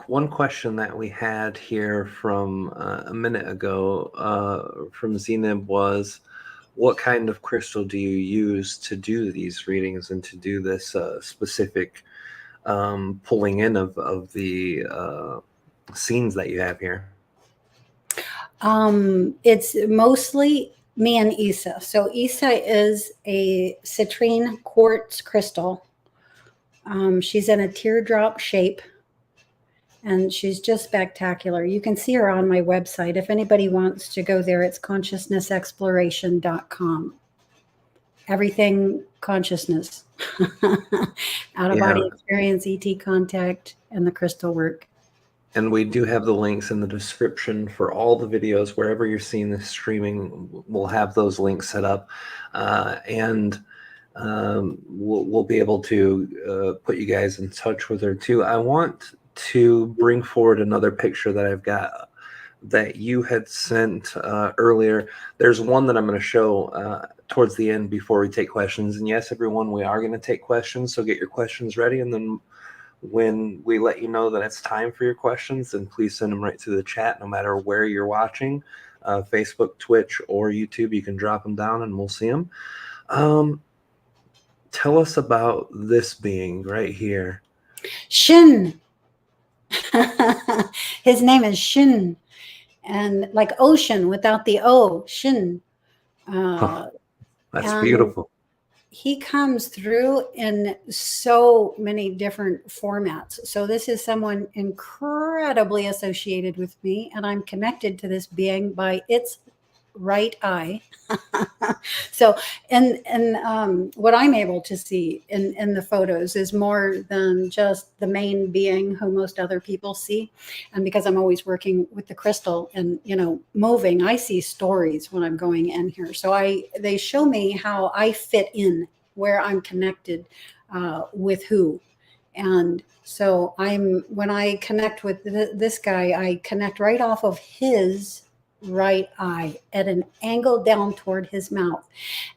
Speaker 1: one question that we had here from a minute ago from Zenib was, what kind of crystal do you use to do these readings and to do this specific pulling in of the scenes that you have here?
Speaker 2: It's mostly me and Isa. So Isa is a citrine quartz crystal. She's in a teardrop shape, and she's just spectacular. You can see her on my website. If anybody wants to go there, it's consciousnessexploration.com. Everything consciousness, out-of-body experience, ET contact, and the crystal work.
Speaker 1: And we do have the links in the description for all the videos. Wherever you're seeing this streaming, we'll have those links set up. And we'll be able to put you guys in touch with her too. I want to bring forward another picture that I've got that you had sent earlier. There's one that I'm going to show towards the end before we take questions. And yes, everyone, we are going to take questions, so get your questions ready. And then when we let you know that it's time for your questions, then please send them right to the chat, no matter where you're watching, Facebook, Twitch, or YouTube. You can drop them down and we'll see them. Tell us about this being right here.
Speaker 2: Shin. His name is Shin, and like ocean without the O, Shin.
Speaker 1: That's beautiful.
Speaker 2: He comes through in so many different formats. So this is someone incredibly associated with me, and I'm connected to this being by its right eye. So, and what I'm able to see in the photos is more than just the main being who most other people see. And because I'm always working with the crystal and, moving, I see stories when I'm going in here. So they show me how I fit in, where I'm connected with who. And so when I connect with this guy, I connect right off of his right eye at an angle down toward his mouth.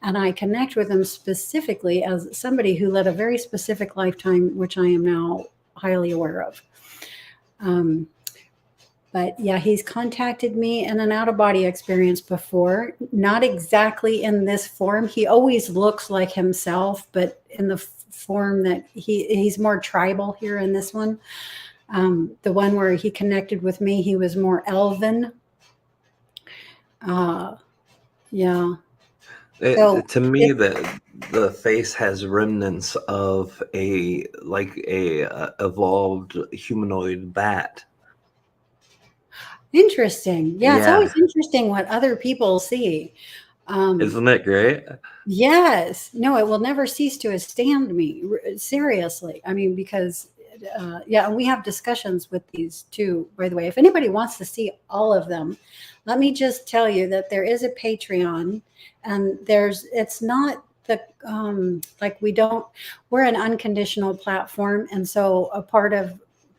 Speaker 2: And I connect with him specifically as somebody who led a very specific lifetime, which I am now highly aware of. But yeah, he's contacted me in an out-of-body experience before, not exactly in this form. He always looks like himself, but in the form that he's more tribal here in this one. The one where he connected with me, he was more elven. Yeah.
Speaker 1: To me, the face has remnants of a evolved humanoid bat.
Speaker 2: Interesting. Yeah, it's always interesting what other people see.
Speaker 1: Isn't it great?
Speaker 2: Yes. No, it will never cease to astound me. Seriously. I mean, because and we have discussions with these too, by the way. If anybody wants to see all of them, let me just tell you that there is a Patreon, and it's not the we're an unconditional platform, and so a part of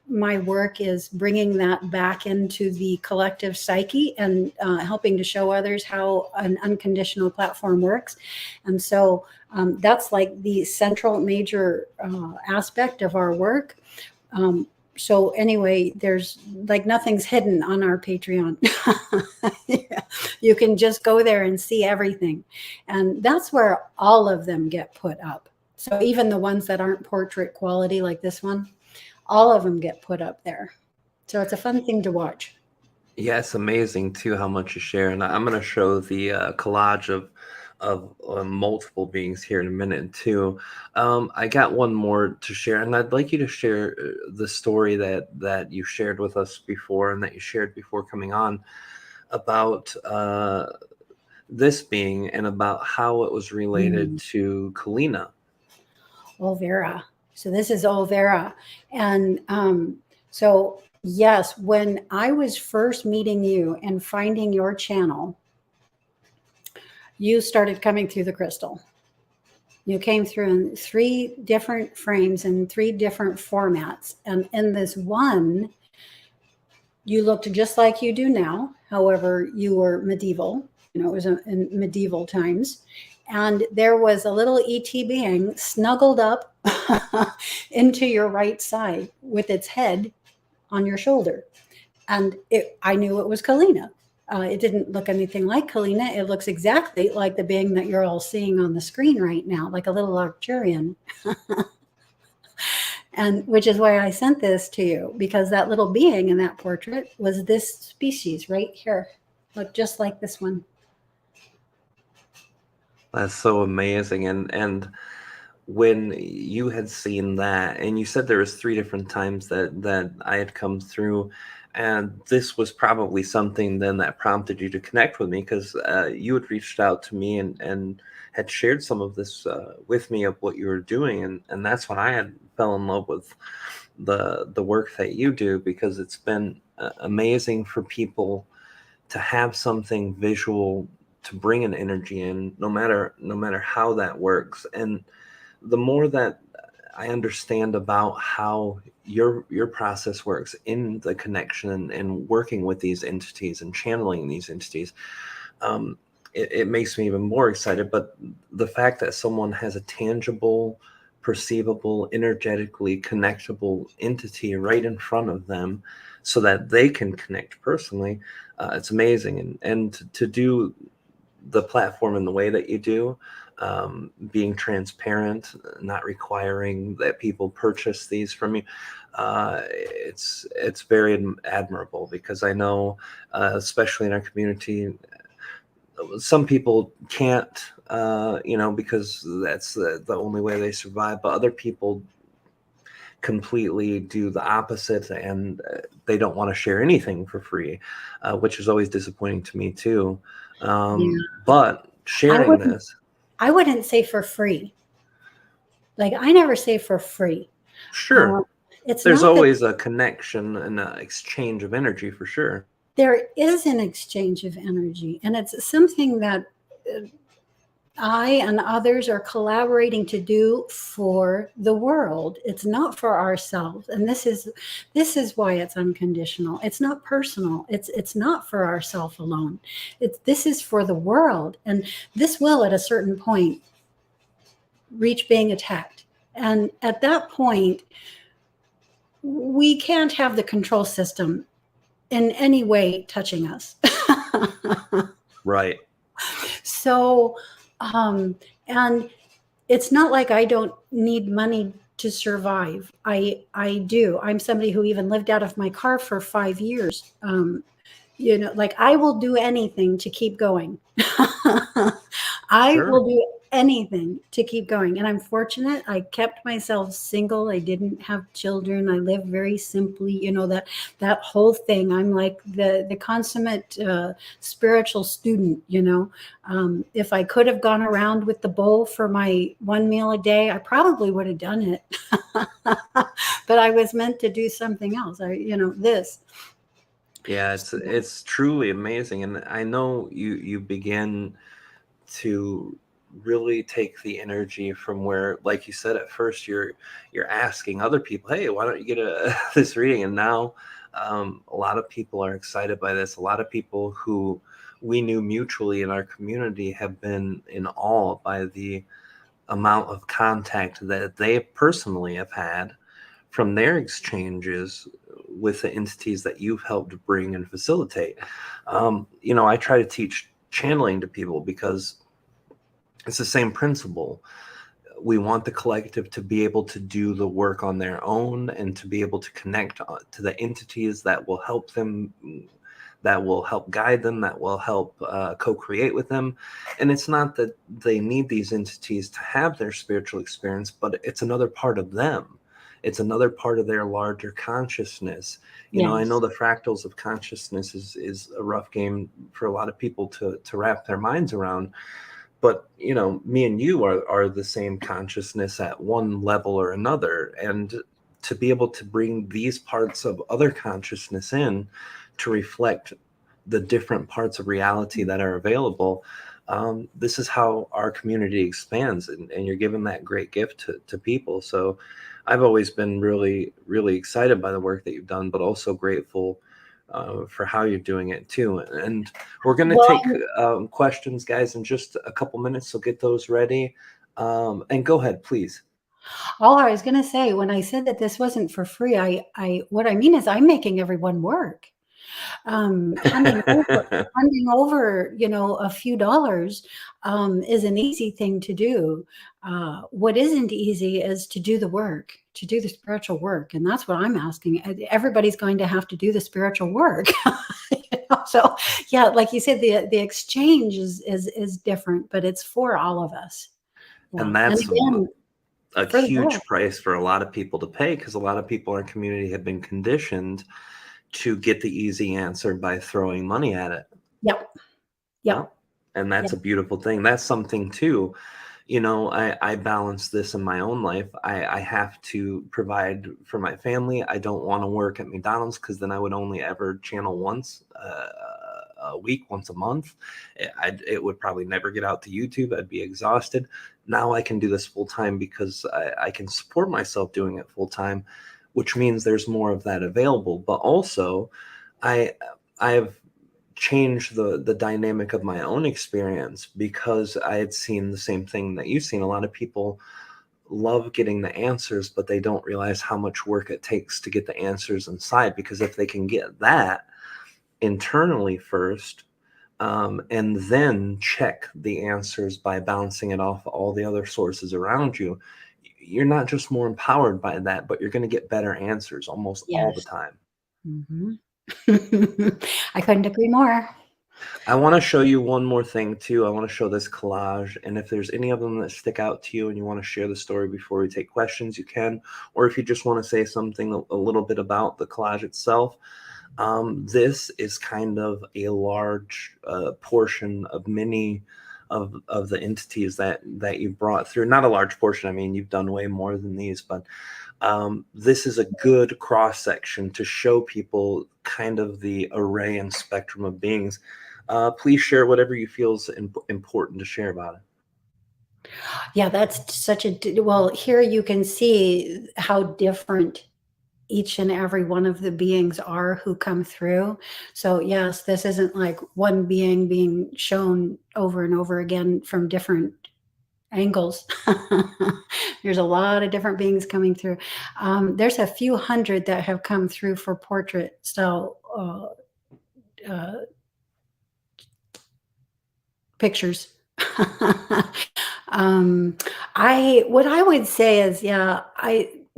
Speaker 2: my work is bringing that back into the collective psyche and helping to show others how an unconditional platform works. And so that's like the central major aspect of our work. So anyway, there's like nothing's hidden on our Patreon. Yeah. You can just go there and see everything. And that's where all of them get put up. So even the ones that aren't portrait quality, like this one, all of them get put up there. So it's a fun thing to watch.
Speaker 1: Yeah, it's amazing too how much you share, and I'm going to show the collage of multiple beings here in a minute too. I got one more to share, and I'd like you to share the story that you shared with us before, and that you shared before coming on about this being, and about how it was related to Kalina.
Speaker 2: Olvera. So this is Olvera. And so, yes, when I was first meeting you and finding your channel, you started coming through the crystal. You came through in 3 different frames and 3 different formats. And in this one, you looked just like you do now. However, you were medieval. You know, it was in medieval times. And there was a little ET being snuggled up into your right side with its head on your shoulder. And I knew it was Kalina. It didn't look anything like Kalina. It looks exactly like the being that you're all seeing on the screen right now, like a little Arcturian. And which is why I sent this to you, because that little being in that portrait was this species right here. Looked just like this one.
Speaker 1: That's so amazing. And when you had seen that, and you said there was 3 different times that I had come through, and this was probably something then that prompted you to connect with me, because you had reached out to me and had shared some of this with me of what you were doing, and that's when I had fell in love with the work that you do, because it's been amazing for people to have something visual to bring an energy in, no matter how that works. And the more that I understand about how your process works in the connection and working with these entities and channeling these entities, it makes me even more excited. But the fact that someone has a tangible, perceivable, energetically connectable entity right in front of them so that they can connect personally, it's amazing. And to do the platform in the way that you do, being transparent, not requiring that people purchase these from you, it's very admirable, because I know, especially in our community, some people can't, because that's the only way they survive, but other people completely do the opposite, and they don't want to share anything for free, which is always disappointing to me too.
Speaker 2: Yeah.
Speaker 1: But sharing this,
Speaker 2: I wouldn't say for free. Like, I never say for free.
Speaker 1: sure,
Speaker 2: It's
Speaker 1: there's
Speaker 2: not that
Speaker 1: always a connection and an exchange of energy for sure.
Speaker 2: there is an exchange of energy, and it's something that I and others are collaborating to do for the world. It's not for ourselves, and this is why it's unconditional. It's not personal. It's not for ourself alone. This is for the world, and this will at a certain point reach being attacked. And at that point, we can't have the control system in any way touching us.
Speaker 1: Right.
Speaker 2: So, and it's not like I don't need money to survive. I do. I'm somebody who even lived out of my car for 5 years. Like, I will do anything to keep going. I
Speaker 1: Sure.
Speaker 2: will do anything to keep going. And I'm fortunate. I kept myself single. I didn't have children. I lived very simply, that whole thing. I'm like the consummate spiritual student, If I could have gone around with the bowl for my 1 meal a day, I probably would have done it. But I was meant to do something else. This.
Speaker 1: Yeah, it's truly amazing, and I know you begin to really take the energy from where, like you said, at first you're asking other people, hey, why don't you get this reading? And now a lot of people are excited by this. A lot of people who we knew mutually in our community have been in awe by the amount of contact that they personally have had from their exchanges with the entities that you've helped bring and facilitate. I try to teach channeling to people because it's the same principle. We want the collective to be able to do the work on their own and to be able to connect to the entities that will help them, that will help guide them, that will help co-create with them. And it's not that they need these entities to have their spiritual experience, but it's another part of them. It's another part of their larger consciousness. I know
Speaker 2: Yes.
Speaker 1: the fractals of consciousness is a rough game for a lot of people to wrap their minds around. But me and you are the same consciousness at one level or another, and to be able to bring these parts of other consciousness in to reflect the different parts of reality that are available, this is how our community expands, and you're giving that great gift to people. So I've always been really, really excited by the work that you've done, but also grateful for how you're doing it too. And we're going to take
Speaker 2: Well,
Speaker 1: questions, guys, in just a couple minutes, so get those ready. And go ahead, please.
Speaker 2: all I was going to say when I said that this wasn't for free, what I mean is I'm making everyone work. Handing over, a few dollars is an easy thing to do. What isn't easy is to do the work, to do the spiritual work, and that's what I'm asking. Everybody's going to have to do the spiritual work. So, yeah, like you said, the exchange is different, but it's for all of us. Yeah,
Speaker 1: And
Speaker 2: and
Speaker 1: that's
Speaker 2: again,
Speaker 1: a
Speaker 2: for the book.
Speaker 1: huge price for a lot of people to pay, because a lot of people in our community have been conditioned to get the easy answer by throwing money at it.
Speaker 2: Yep,
Speaker 1: Yeah.
Speaker 2: yep,
Speaker 1: And that's
Speaker 2: yep.
Speaker 1: a beautiful thing. That's something too. I balance this in my own life. I have to provide for my family. I don't want to work at McDonald's, because then I would only ever channel once a week, once a month. It would probably never get out to YouTube. I'd be exhausted. Now I can do this full time because I can support myself doing it full time, which means there's more of that available. But also, I I have changed the dynamic of my own experience, because I had seen the same thing that you've seen. A lot of people love getting the answers, but they don't realize how much work it takes to get the answers inside. Because if they can get that internally first, and then check the answers by bouncing it off all the other sources around you, you're not just more empowered by that, but you're going to get better answers almost all the
Speaker 2: Yes.
Speaker 1: time.
Speaker 2: Mhm. I couldn't agree more.
Speaker 1: I want to show you one more thing too. I want to show this collage, and if there's any of them that stick out to you and you want to share the story before we take questions, you can. Or if you just want to say something a little bit about the collage itself, this is kind of a large portion of many of the entities that you brought through. Not a large portion. I mean, you've done way more than these, but this is a good cross section to show people kind of the array and spectrum of beings. Please share whatever you feel is important to share about it.
Speaker 2: Yeah, that's such a well, here you can see how different each and every one of the beings are who come through. So, yes, this isn't like one being being shown over and over again from different angles. There's a lot of different beings coming through. There's a few hundred that have come through for portrait style uh, pictures. um, what I would say is, yeah,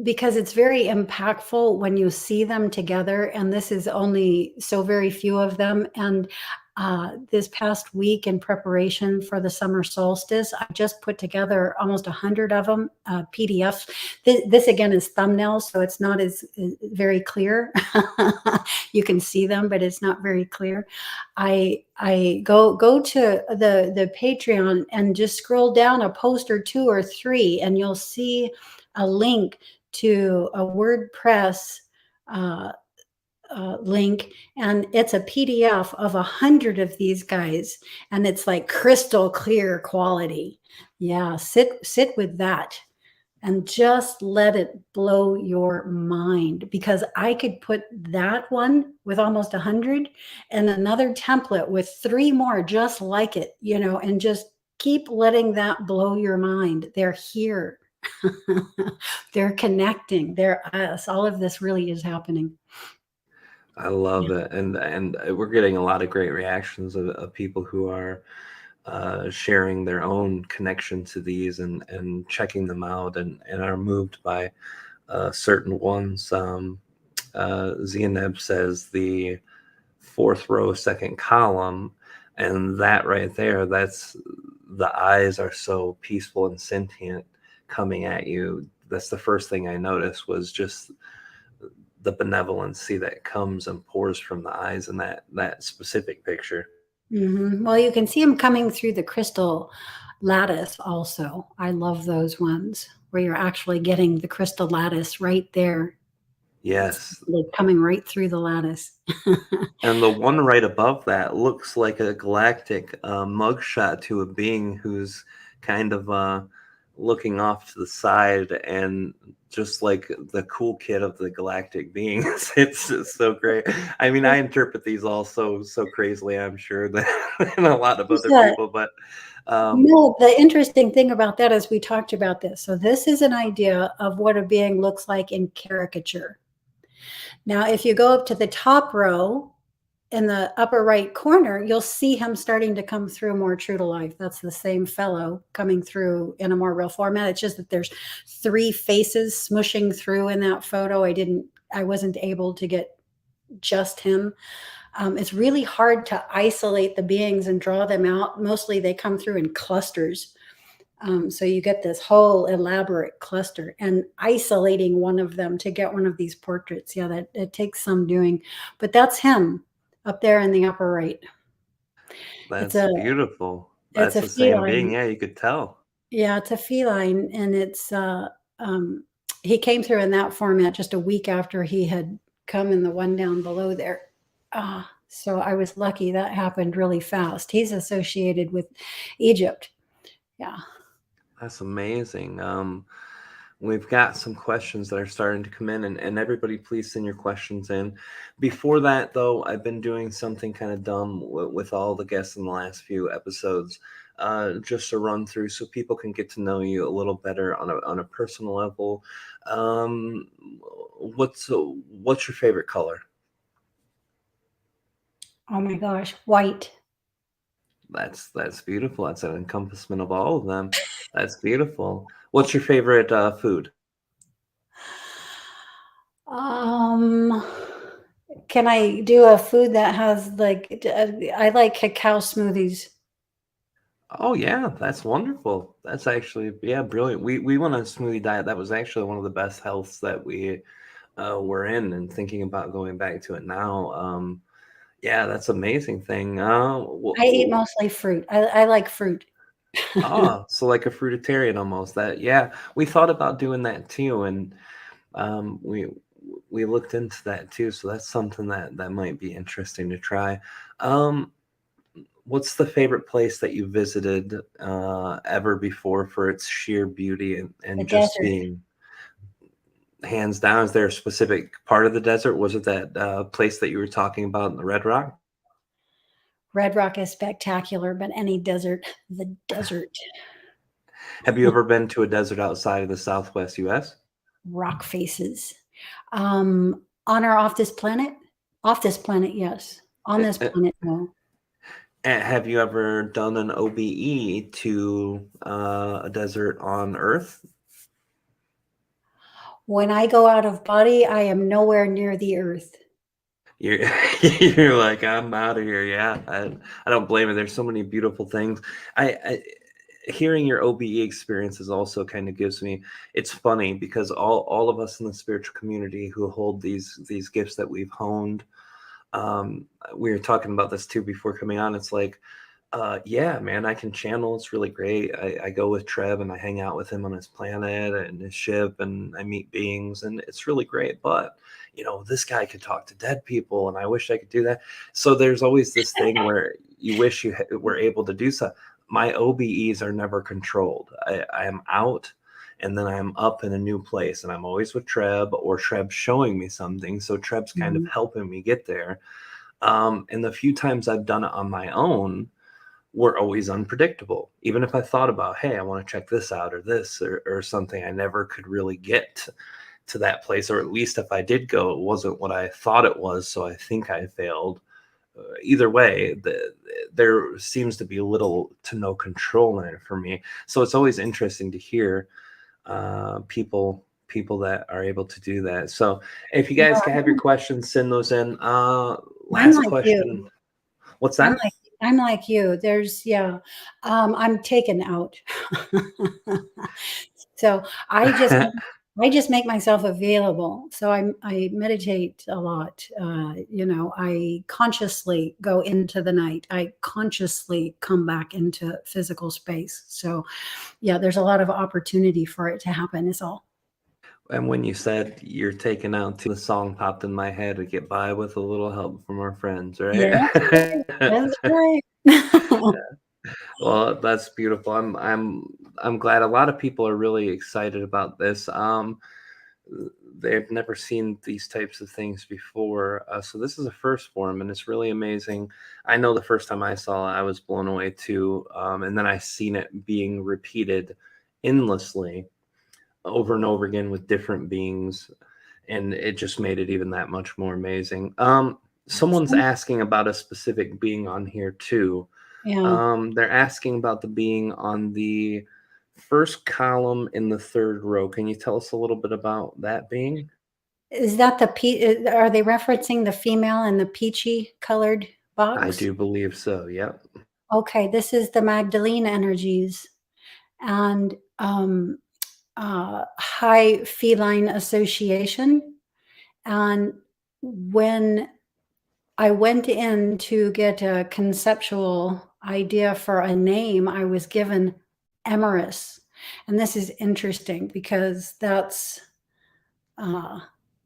Speaker 2: because it's very impactful when you see them together, and this is only so very few of them. And this past week, in preparation for the summer solstice, I just put together almost 100 of them, PDFs. This again is thumbnails, so it's not as very clear. You can see them, but it's not very clear. I go to the Patreon and just scroll down a post or two or three, and you'll see a link to a WordPress uh, link, and it's a PDF of 100 of these guys, and it's like crystal clear quality. Yeah, sit with that and just let it blow your mind, because I could put that one with almost 100 and another template with 3 more just like it, and just keep letting that blow your mind. They're here. They're connecting. They're us. All of this really is happening.
Speaker 1: I love it, and we're getting a lot of great reactions of people who are sharing their own connection to these and checking them out and are moved by certain ones. Zainab says the fourth row, second column, and that right there, that's the eyes are so peaceful and sentient coming at you. That's the first thing I noticed was just the benevolency that comes and pours from the eyes in that specific picture.
Speaker 2: Well, you can see them coming through the crystal lattice also. I love those ones where you're actually getting the crystal lattice right there. It's
Speaker 1: Yes.
Speaker 2: like coming right through the lattice.
Speaker 1: And the one right above that looks like a galactic mugshot to a being who's kind of looking off to the side and just like the cool kid of the galactic beings. It's so great. I mean, I interpret these all so crazily, I'm sure, than a lot of other
Speaker 2: Yeah.
Speaker 1: people, but um,
Speaker 2: No, the interesting thing about that is we talked about this. So this is an idea of what a being looks like in caricature. Now, if you go up to the top row in the upper right corner, you'll see him starting to come through more true to life. That's the same fellow coming through in a more real format. It's just that there's three faces smushing through in that photo. I wasn't able to get just him. It's really hard to isolate the beings and draw them out. Mostly they come through in clusters. So you get this whole elaborate cluster, and isolating one of them to get one of these portraits. Yeah, that it takes some doing, but that's him up there in the upper right. It's
Speaker 1: that's
Speaker 2: a
Speaker 1: beautiful.
Speaker 2: it's
Speaker 1: That's
Speaker 2: a
Speaker 1: the same being.
Speaker 2: feline.
Speaker 1: Yeah, you could tell.
Speaker 2: Yeah, it's a feline, and um, he came through in that format just a week after he had come in the one down below there. So I was lucky that happened really fast. He's associated with Egypt. Yeah.
Speaker 1: That's amazing. We've got some questions that are starting to come in, and everybody, please send your questions in. Before that, though, I've been doing something kind of dumb with all the guests in the last few episodes, just to run through so people can get to know you a little better on a personal level. Um, what's your favorite color?
Speaker 2: Oh my gosh, white.
Speaker 1: That's beautiful. That's an encompassment of all of them. That's beautiful. What's your favorite food?
Speaker 2: Um, can I do a food that has like I like cacao smoothies.
Speaker 1: Oh yeah, that's wonderful. That's actually yeah, brilliant. We went on a smoothie diet. That was actually one of the best healths that we were in, and thinking about going back to it now. Yeah, that's amazing thing.
Speaker 2: I eat mostly fruit. I like fruit.
Speaker 1: So like a fruitarian almost. That yeah, we thought about doing that too, and we looked into that too. So that's something that might be interesting to try. Um, What's the favorite place that you visited ever before for its sheer beauty
Speaker 2: The
Speaker 1: and just
Speaker 2: desert.
Speaker 1: being hands down? Is there a specific part of the desert? Was it that place that you were talking about in the Red Rock?
Speaker 2: Red Rock is spectacular, but any desert, the desert.
Speaker 1: Have you ever been to a desert outside of the Southwest US?
Speaker 2: Rock faces. On or off this planet? Off this planet, yes. On
Speaker 1: Uh,
Speaker 2: this
Speaker 1: uh,
Speaker 2: planet, no.
Speaker 1: have you ever done an OBE to a desert on Earth?
Speaker 2: When I go out of body, I am nowhere near the earth.
Speaker 1: You're you're like, I'm out of here. Yeah, I don't blame it. There's so many beautiful things. I hearing your OBE experiences also kind of gives me. It's funny because all of us in the spiritual community who hold these gifts that we've honed. We were talking about this too before coming on. It's like, yeah, man, I can channel. It's really great. I go with Trev and I hang out with him on his planet and his ship, and I meet beings, and it's really great. But this guy could talk to dead people, and I wish I could do that. So there's always this thing where you wish you were able to do so. My OBEs are never controlled. I am out, and then I'm up in a new place, and I'm always with Treb, or Treb showing me something. So Treb's kind of
Speaker 2: Mhm.
Speaker 1: helping me get there. And the few times I've done it on my own were always unpredictable. Even if I thought about, hey, I want to check this out or this or something, I never could really get to that place, or at least if I did go, it wasn't what I thought it was. So I think I failed. Either way, there seems to be little to no control in it for me. So it's always interesting to hear people that are able to do that. So if you guys can have your questions, send those in.
Speaker 2: I'm
Speaker 1: Last
Speaker 2: like you.
Speaker 1: question. What's
Speaker 2: I'm
Speaker 1: that?
Speaker 2: like I'm like you. There's yeah. I'm taken out. So I just make myself available. So I meditate a lot. I consciously go into the night. I consciously come back into physical space. So yeah, there's a lot of opportunity for it to happen. Is all.
Speaker 1: And when you said you're taken out, the song popped in my head to get by with a little help from our friends, right?
Speaker 2: Yeah, that's right.
Speaker 1: Well, that's beautiful. I'm glad a lot of people are really excited about this. They've never seen these types of things before, so this is a first for them, and it's really amazing. I know the first time I saw it, I was blown away too, and then I seen it being repeated endlessly over and over again with different beings, and it just made it even that much more amazing. Someone's asking about a specific being on here too.
Speaker 2: Yeah.
Speaker 1: They're asking about the being on the first column in the third row. Can you tell us a little bit about that being?
Speaker 2: Is that are they referencing the female in the peachy colored
Speaker 1: I
Speaker 2: box?
Speaker 1: do believe so. Yep.
Speaker 2: Okay, this is the Magdalene energies and high feline association. And when I went in to get a conceptual idea for a name, I was given Emerus. And this is interesting because that's uh,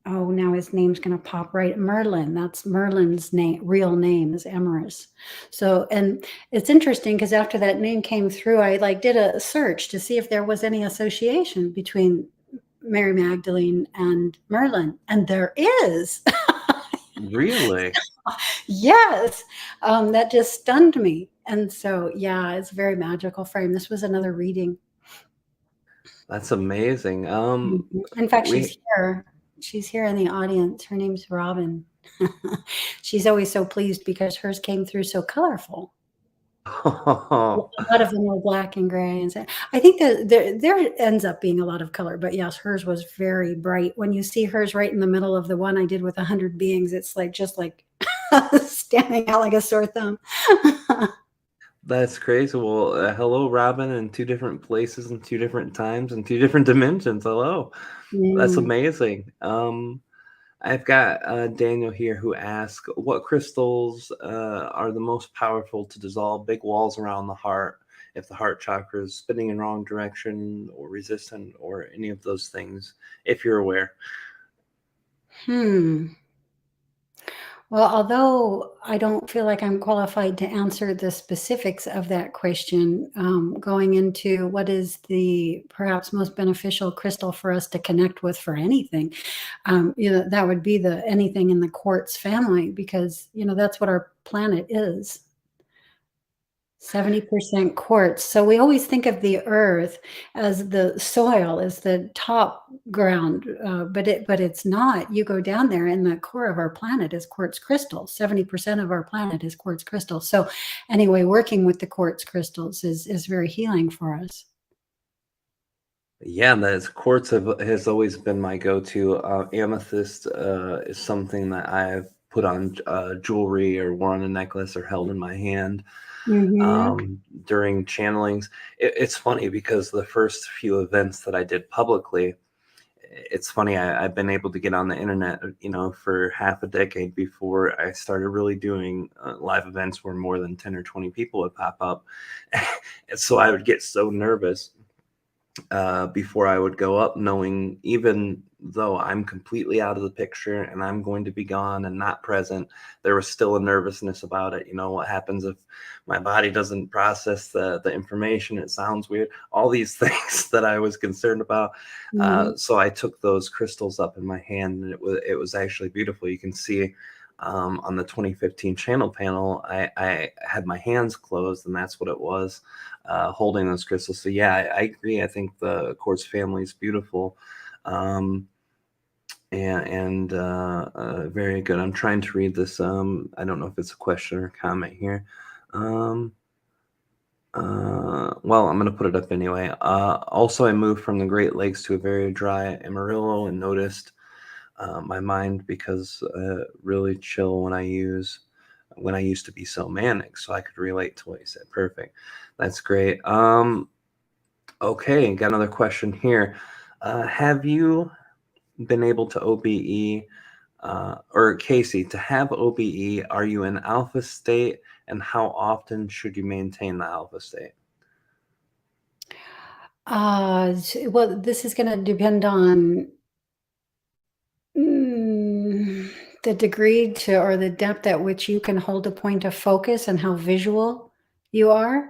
Speaker 2: oh, now his name's going to pop right. Merlin. That's Merlin's name. Real name is Emerus. So, and it's interesting because after that name came through, I like did a search to see if there was any association between Mary Magdalene and Merlin, and there is.
Speaker 1: Really?
Speaker 2: Yes, that just stunned me. And so, yeah, it's a very magical frame. This was another reading.
Speaker 1: That's amazing.
Speaker 2: Mhm. In fact,
Speaker 1: We
Speaker 2: she's here in the audience. Her name's Robin. She's always so pleased because hers came through so colorful. A lot of them were black and gray, and so I think that there ends up being a lot of color, but yes, hers was very bright. When you see hers right in the middle of the one I did with 100 beings, it's like just like standing out like a sore thumb.
Speaker 1: That's crazy. Well, hello, Robin, in two different places and two different times and two different dimensions. Hello. That's
Speaker 2: Mm.
Speaker 1: amazing. I've got Daniel here who asks, what crystals are the most powerful to dissolve big walls around the heart if the heart chakra is spinning in wrong direction or resistant or any of those things, if you're aware?
Speaker 2: Hmm. Well, although I don't feel like I'm qualified to answer the specifics of that question, going into what is the perhaps most beneficial crystal for us to connect with for anything, that would be the anything in the quartz family because that's what our planet is. 70% quartz. So we always think of the earth as the soil, as the top ground, but it's not. You go down there and the core of our planet is quartz crystals. 70% of our planet is quartz crystals. So anyway, working with the quartz crystals is very healing for us.
Speaker 1: Yeah, that's quartz has always been my go-to. Amethyst is something that I've put on jewelry or worn on a necklace or held in my hand
Speaker 2: Mhm.
Speaker 1: during channelings. It's funny because the first few events that I did publicly, it's funny, I've been able to get on the internet, for half a decade before I started really doing live events where more than 10 or 20 people would pop up. And so I would get so nervous before I would go up, knowing even though I'm completely out of the picture and I'm going to be gone and not present, there was still a nervousness about it. What happens if my body doesn't process the information? It sounds weird. All these things that I was concerned about.
Speaker 2: Mhm.
Speaker 1: So I took those crystals up in my hand, and it was actually beautiful. You can see on the 2015 channel panel, I had my hands closed, and that's what it was, holding those crystals. So yeah, I agree. I think the quartz family is beautiful. Um, and very good. I'm trying to read this. I don't know if it's a question or comment here. Well, I'm going to put it up anyway. Also, I moved from the Great Lakes to a very dry Amarillo and noticed my mind because really chill when I used to be so manic. So I could relate to what you said. Perfect. That's great. Okay, got another question here. Have you been able to OBE, or Casey, to have OBE, are you in alpha state, and how often should you maintain the alpha state?
Speaker 2: Well, this is going to depend on mm, the degree to or the depth at which you can hold a point of focus and how visual you are.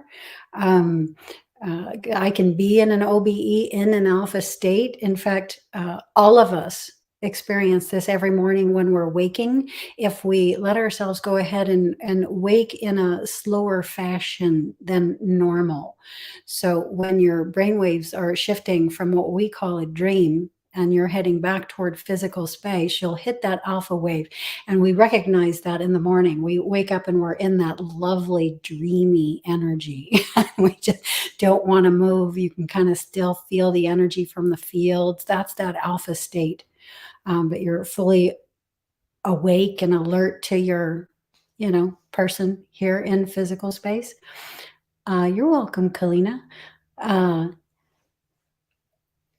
Speaker 2: Um, I can be in an OBE in an alpha state. In fact, all of us experience this every morning when we're waking. If we let ourselves go ahead and wake in a slower fashion than normal. So when your brainwaves are shifting from what we call a dream and you're heading back toward physical space, you'll hit that alpha wave. And we recognize that in the morning. We wake up and we're in that lovely, dreamy energy. We just don't want to move. You can kind of still feel the energy from the fields. That's that alpha state. But you're fully awake and alert to your, person here in physical space. You're welcome, Kalina.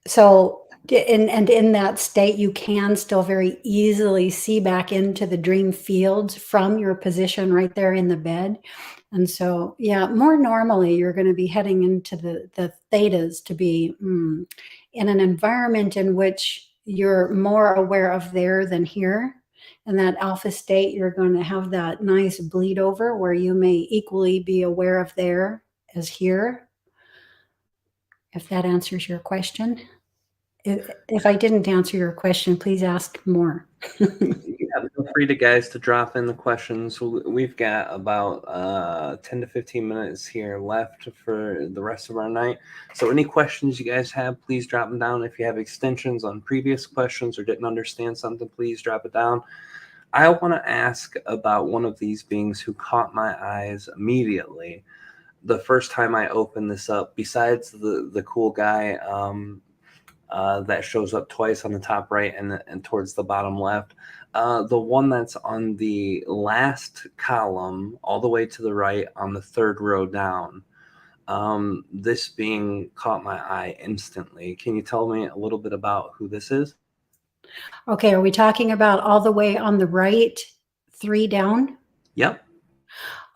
Speaker 2: So, and in that state, you can still very easily see back into the dream fields from your position right there in the bed. And so, yeah, more normally, you're going to be heading into the thetas to be in an environment in which you're more aware of there than here. In that alpha state, you're going to have that nice bleed over where you may equally be aware of there as here, if that answers your question. If I didn't answer your question, please ask more.
Speaker 1: Yeah, feel free to guys to drop in the questions. We've got about 10 to 15 minutes here left for the rest of our night. So any questions you guys have, please drop them down. If you have extensions on previous questions or didn't understand something, please drop it down. I want to ask about one of these beings who caught my eyes immediately the first time I opened this up, besides the cool guy that shows up twice on the top right and towards the bottom left. The one that's on the last column, all the way to the right on the third row down. This being caught my eye instantly. Can you tell me a little bit about who this is?
Speaker 2: Okay, are we talking about all the way on the right, 3 down?
Speaker 1: Yep.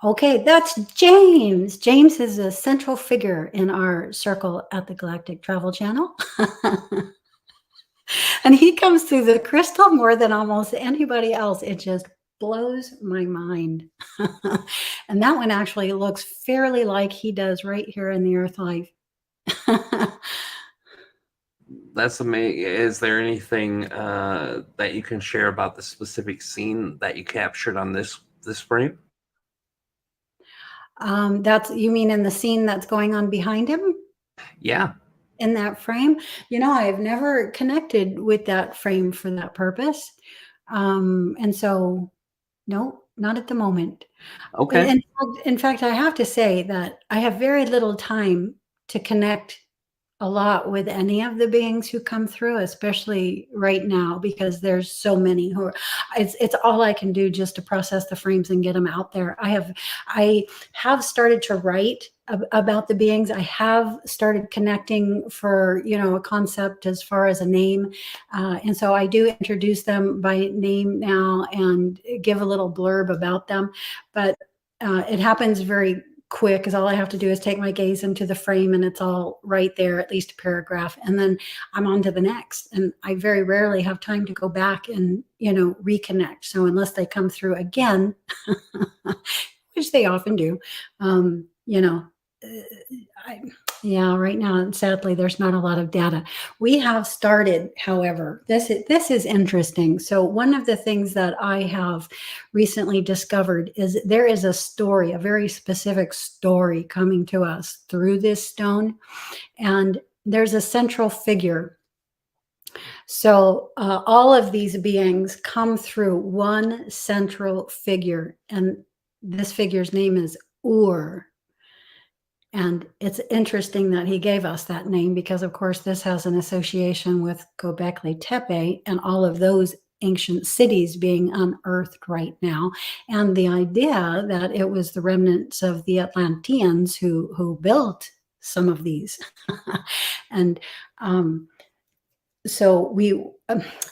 Speaker 2: Okay, that's James. James is a central figure in our circle at the Galactic Travel Channel. And he comes through the crystal more than almost anybody else. It just blows my mind. And that one actually looks fairly like he does right here in the Earth Life.
Speaker 1: That's amazing. Is there anything that you can share about the specific scene that you captured on this frame?
Speaker 2: That's, you mean in the scene that's going on behind him?
Speaker 1: Yeah.
Speaker 2: In that frame? I've never connected with that frame for that purpose. And so, no, not at the moment.
Speaker 1: Okay.
Speaker 2: In fact, I have to say that I have very little time to connect a lot with any of the beings who come through, especially right now, because there's so many who are, it's all I can do just to process the frames and get them out there. I have started to write about the beings. I have started connecting for, a concept as far as a name. And so I do introduce them by name now and give a little blurb about them. But it happens very quick, because all I have to do is take my gaze into the frame and it's all right there, at least a paragraph, and then I'm on to the next. And I very rarely have time to go back and reconnect. So unless they come through again, which they often do, right now, sadly, there's not a lot of data. We have started, however, this is interesting. So one of the things that I have recently discovered is there is a story, a very specific story coming to us through this stone. And there's a central figure. So all of these beings come through one central figure, and this figure's name is Ur. And it's interesting that he gave us that name because, of course, this has an association with Göbekli Tepe and all of those ancient cities being unearthed right now, and the idea that it was the remnants of the Atlanteans who built some of these. And so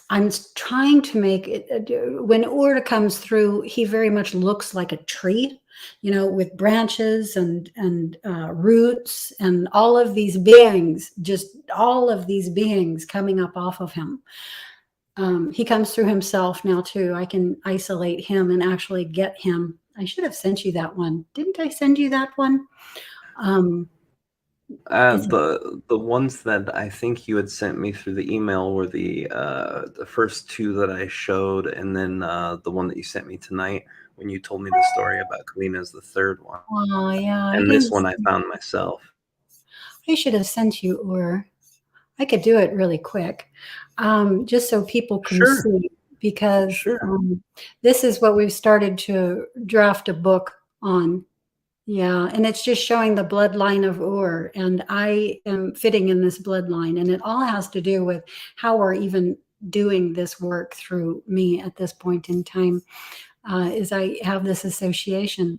Speaker 2: I'm trying to make it, when Ur comes through, he very much looks like a tree, with branches and roots and all of these beings, just all of these beings coming up off of him. He comes through himself now too. I can isolate him and actually get him. I should have sent you that one. Didn't I send you that one? It's
Speaker 1: The ones that I think you had sent me through the email were the first two that I showed, and then the one that you sent me tonight when you told me the story about Kalina is the third one,
Speaker 2: Oh yeah, I
Speaker 1: and this
Speaker 2: didn't.
Speaker 1: one I found myself.
Speaker 2: I should have sent you, or I could do it really quick, just so people can
Speaker 1: Sure,
Speaker 2: see, because
Speaker 1: sure.
Speaker 2: this is what we've started to draft a book on. Yeah, and it's just showing the bloodline of Ur, and I am fitting in this bloodline, and it all has to do with how we're even doing this work through me at this point in time, is I have this association.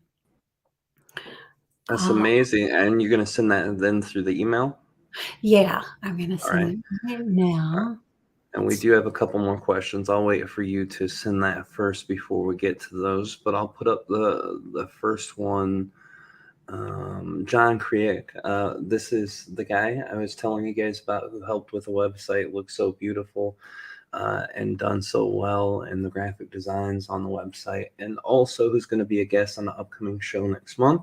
Speaker 1: That's
Speaker 2: Uh,
Speaker 1: amazing. And you're gonna send that then through the email?
Speaker 2: yeah, I'm going to
Speaker 1: All
Speaker 2: send
Speaker 1: right.
Speaker 2: it right
Speaker 1: All right.
Speaker 2: now.
Speaker 1: And we do have a couple more questions. I'll wait for you to send that first before we get to those, but I'll put up the first one. John Kriek. This is the guy I was telling you guys about who helped with the website. Looks so beautiful and done so well in the graphic designs on the website, and also who's going to be a guest on the upcoming show next month.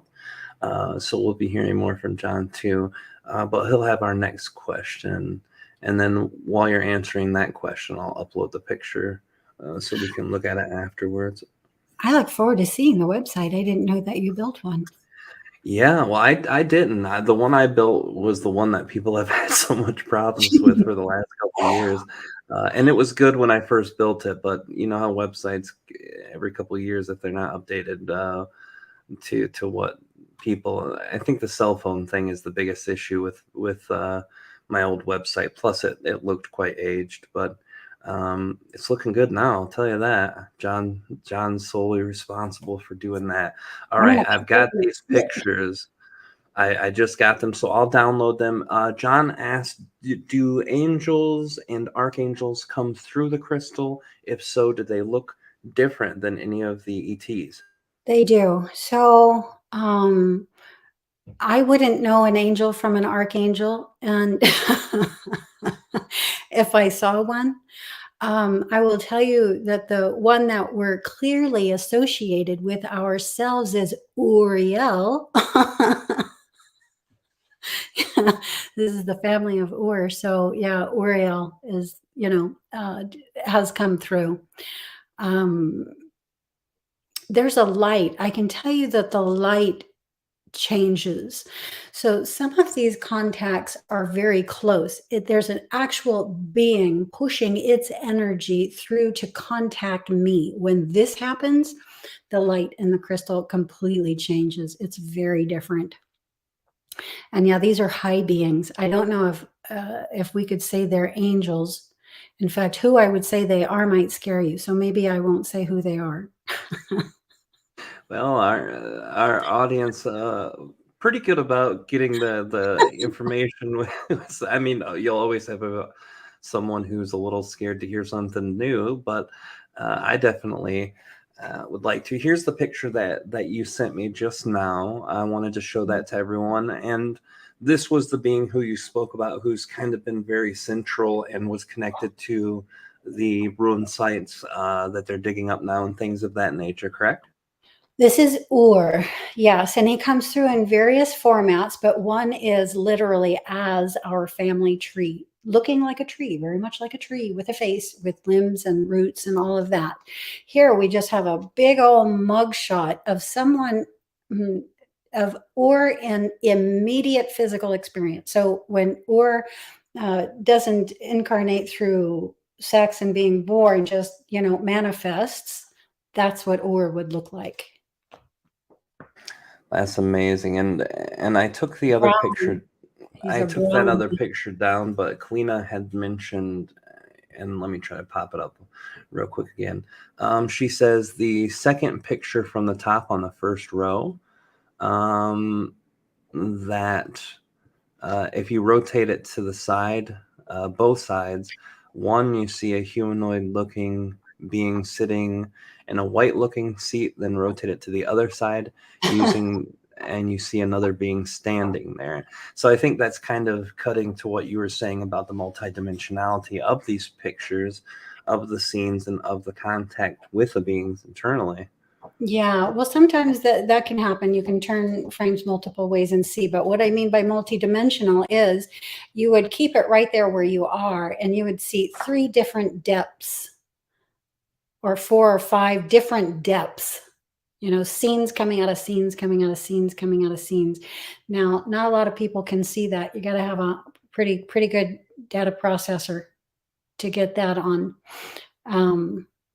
Speaker 1: So we'll be hearing more from John too. But he'll have our next question. And then while you're answering that question, I'll upload the picture so we can look at it afterwards.
Speaker 2: I look forward to seeing the website. I didn't know that you built one.
Speaker 1: Yeah, well, I didn't. The one I built was the one that people have had so much problems with for the last couple of years. And it was good when I first built it, but you know how websites every couple of years, if they're not updated to what people, I think the cell phone thing is the biggest issue with my old website. Plus, it looked quite aged, but it's looking good now. I'll tell you that. John's solely responsible for doing that. All
Speaker 2: I'm going
Speaker 1: right,
Speaker 2: to
Speaker 1: I've got these pictures. I just got them, so I'll download them. John asked, do angels and archangels come through the crystal? If so, do they look different than any of the ETs?
Speaker 2: They do. So, I wouldn't know an angel from an archangel, and if I saw one, I will tell you that the one that we're clearly associated with ourselves is Uriel. This is the family of Ur. So yeah, Uriel is, has come through. Um, there's a light. I can tell you that the light changes. So some of these contacts are very close. There's an actual being pushing its energy through to contact me. When this happens, the light in the crystal completely changes. It's very different. And yeah, these are high beings. I don't know if we could say they're angels. In fact, who I would say they are might scare you. So maybe I won't say who they are.
Speaker 1: Well, our audience pretty good about getting the information. I mean, you'll always have someone who's a little scared to hear something new, but I definitely would like to. Here's the picture that you sent me just now. I wanted to show that to everyone, and this was the being who you spoke about, who's kind of been very central and was connected to the ruin sites that they're digging up now and things of that nature. Correct?
Speaker 2: This is Ur, yes, and he comes through in various formats, but one is literally as our family tree, looking like a tree, very much like a tree with a face, with limbs and roots and all of that. Here we just have a big old mugshot of someone of Ur in immediate physical experience. So when Ur doesn't incarnate through sex and being born just, manifests, that's what Ur would look like.
Speaker 1: That's amazing. And I took the other
Speaker 2: Brown.
Speaker 1: picture.
Speaker 2: He's
Speaker 1: I
Speaker 2: a
Speaker 1: took that
Speaker 2: brown.
Speaker 1: other picture down, but Kalina had mentioned, and let me try to pop it up real quick again. She says the second picture from the top on the first row, that if you rotate it to the side, both sides, one, you see a humanoid looking being sitting in a white looking seat, then rotate it to the other side and you see another being standing there. So I think that's kind of cutting to what you were saying about the multidimensionality of these pictures, of the scenes, and of the contact with the beings internally.
Speaker 2: Yeah, well, sometimes that can happen. You can turn frames multiple ways and see. But what I mean by multidimensional is you would keep it right there where you are, and you would see 3 different depths, or 4 or 5 different depths. Scenes coming out of scenes, coming out of scenes, coming out of scenes. Now, not a lot of people can see that. You got to have a pretty good data processor to get that on.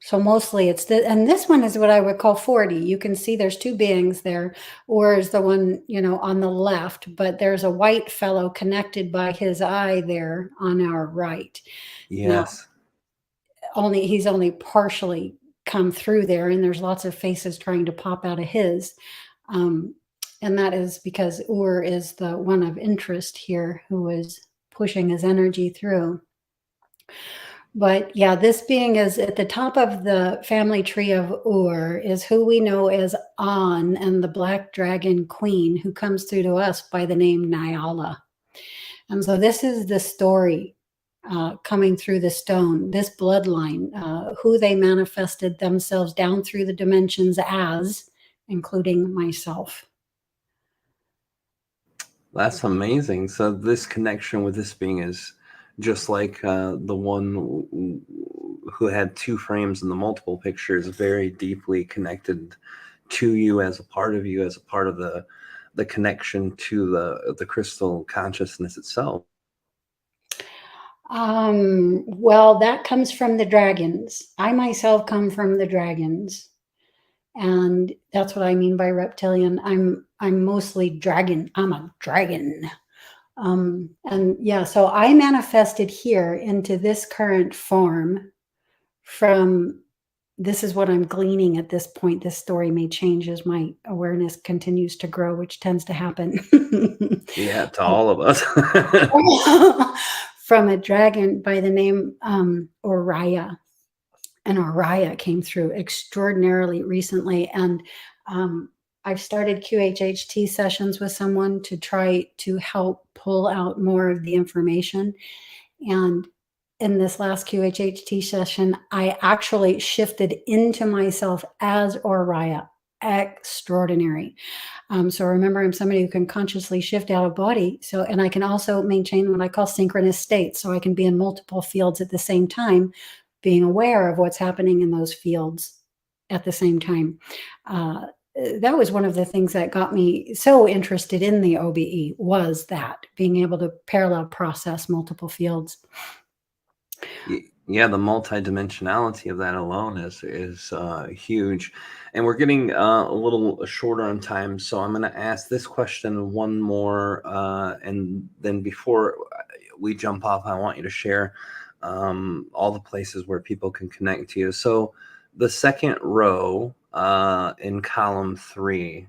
Speaker 2: So mostly it's and this one is what I would call 4D. You can see there's 2 beings there, or is the one, on the left, but there's a white fellow connected by his eye there on our right.
Speaker 1: Yes.
Speaker 2: Now, he's only partially come through there, and there's lots of faces trying to pop out of his. And that is because Ur is the one of interest here who is pushing his energy through. But yeah, this being is at the top of the family tree of Ur is who we know as An and the Black Dragon Queen, who comes through to us by the name Nyala. And so this is the story coming through the stone, this bloodline, who they manifested themselves down through the dimensions as, including myself.
Speaker 1: That's amazing. So this connection with this being is just like the one who had 2 frames in the multiple pictures, very deeply connected to you, as a part of you, as a part of the connection to the crystal consciousness itself.
Speaker 2: Well, that comes from the dragons. I myself come from the dragons. And that's what I mean by reptilian. I'm mostly dragon. I'm a dragon. And yeah, so I manifested here into this current form from, this is what I'm gleaning at this point. This story may change as my awareness continues to grow, which tends to happen.
Speaker 1: Yeah, to all of us.
Speaker 2: From a dragon by the name Oriah. And Oriah came through extraordinarily recently. And I've started QHHT sessions with someone to try to help pull out more of the information. And in this last QHHT session, I actually shifted into myself as Oriah. Extraordinary. So remember, I'm somebody who can consciously shift out of body. So, and I can also maintain what I call synchronous states. So I can be in multiple fields at the same time, being aware of what's happening in those fields at the same time. That was one of the things that got me so interested in the OBE, was that being able to parallel process multiple fields.
Speaker 1: Yeah, the multidimensionality of that alone is huge, and we're getting a little shorter on time. So I'm going to ask this question one more, and then before we jump off, I want you to share all the places where people can connect to you. So the second row in column 3,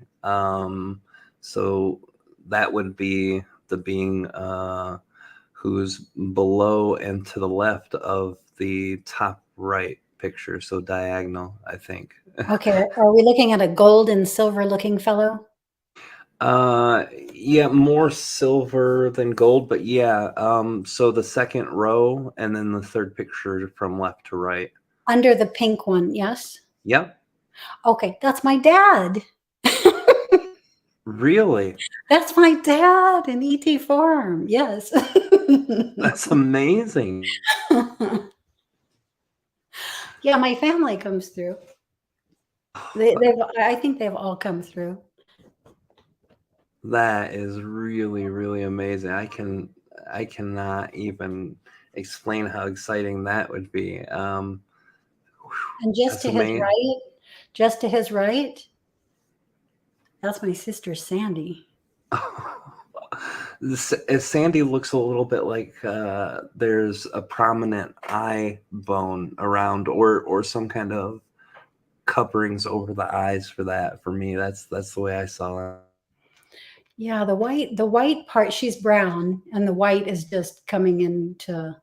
Speaker 1: so that would be the being who's below and to the left of the top right picture, so diagonal, I think.
Speaker 2: Okay, are we looking at a gold and silver looking fellow?
Speaker 1: Yeah, more silver than gold, but yeah. So the second row and then the third picture from left to right.
Speaker 2: Under the pink one, yes?
Speaker 1: Yep.
Speaker 2: Okay, that's my dad.
Speaker 1: Really?
Speaker 2: That's my dad in ET form. Yes.
Speaker 1: That's amazing.
Speaker 2: Yeah, my family comes through. I think they've all come through.
Speaker 1: That is really, really amazing. I cannot even explain how exciting that would be.
Speaker 2: And just
Speaker 1: That's
Speaker 2: to his
Speaker 1: amazing.
Speaker 2: right, just to his right, that's my sister Sandy.
Speaker 1: Sandy looks a little bit like there's a prominent eye bone around, or some kind of coverings over the eyes for that. For me, that's the way I saw it.
Speaker 2: Yeah, the white part, she's brown, and the white is just coming in to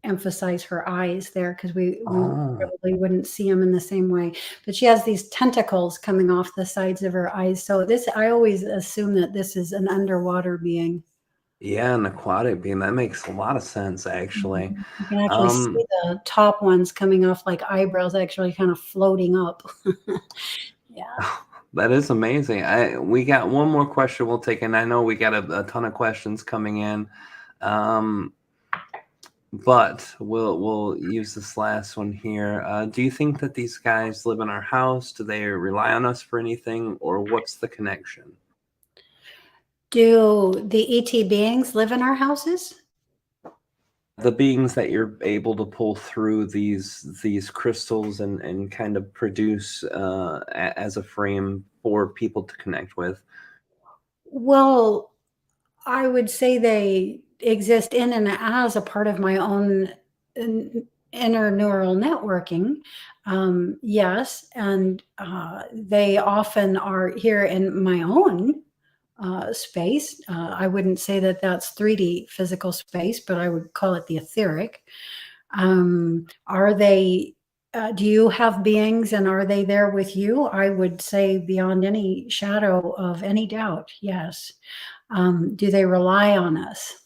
Speaker 2: emphasize her eyes there because we
Speaker 1: Oh,
Speaker 2: probably wouldn't see them in the same way. But she has these tentacles coming off the sides of her eyes. So this, I always assume that this is an underwater being.
Speaker 1: yeah, an aquatic being. That makes a lot of sense, actually.
Speaker 2: You can actually see
Speaker 1: Um,
Speaker 2: the top ones coming off like eyebrows, actually kind of floating up. Yeah.
Speaker 1: that is amazing. We got one more question we'll take, and I know we got a ton of questions coming in. Um, but we'll use this last one here. Do you think that these guys live in our house? Do they rely on us for anything, or what's the connection?
Speaker 2: Do the ET beings live in our houses?
Speaker 1: The beings that you're able to pull through these crystals and kind of produce as a frame for people to connect with.
Speaker 2: Well, I would say they exist in and as a part of my own inner neural networking. Yes, and they often are here in my own space. I wouldn't say that that's 3D physical space, but I would call it the etheric. Are they? Do you have beings, and are they there with you? I would say beyond any shadow of any doubt, yes. Do they rely on us?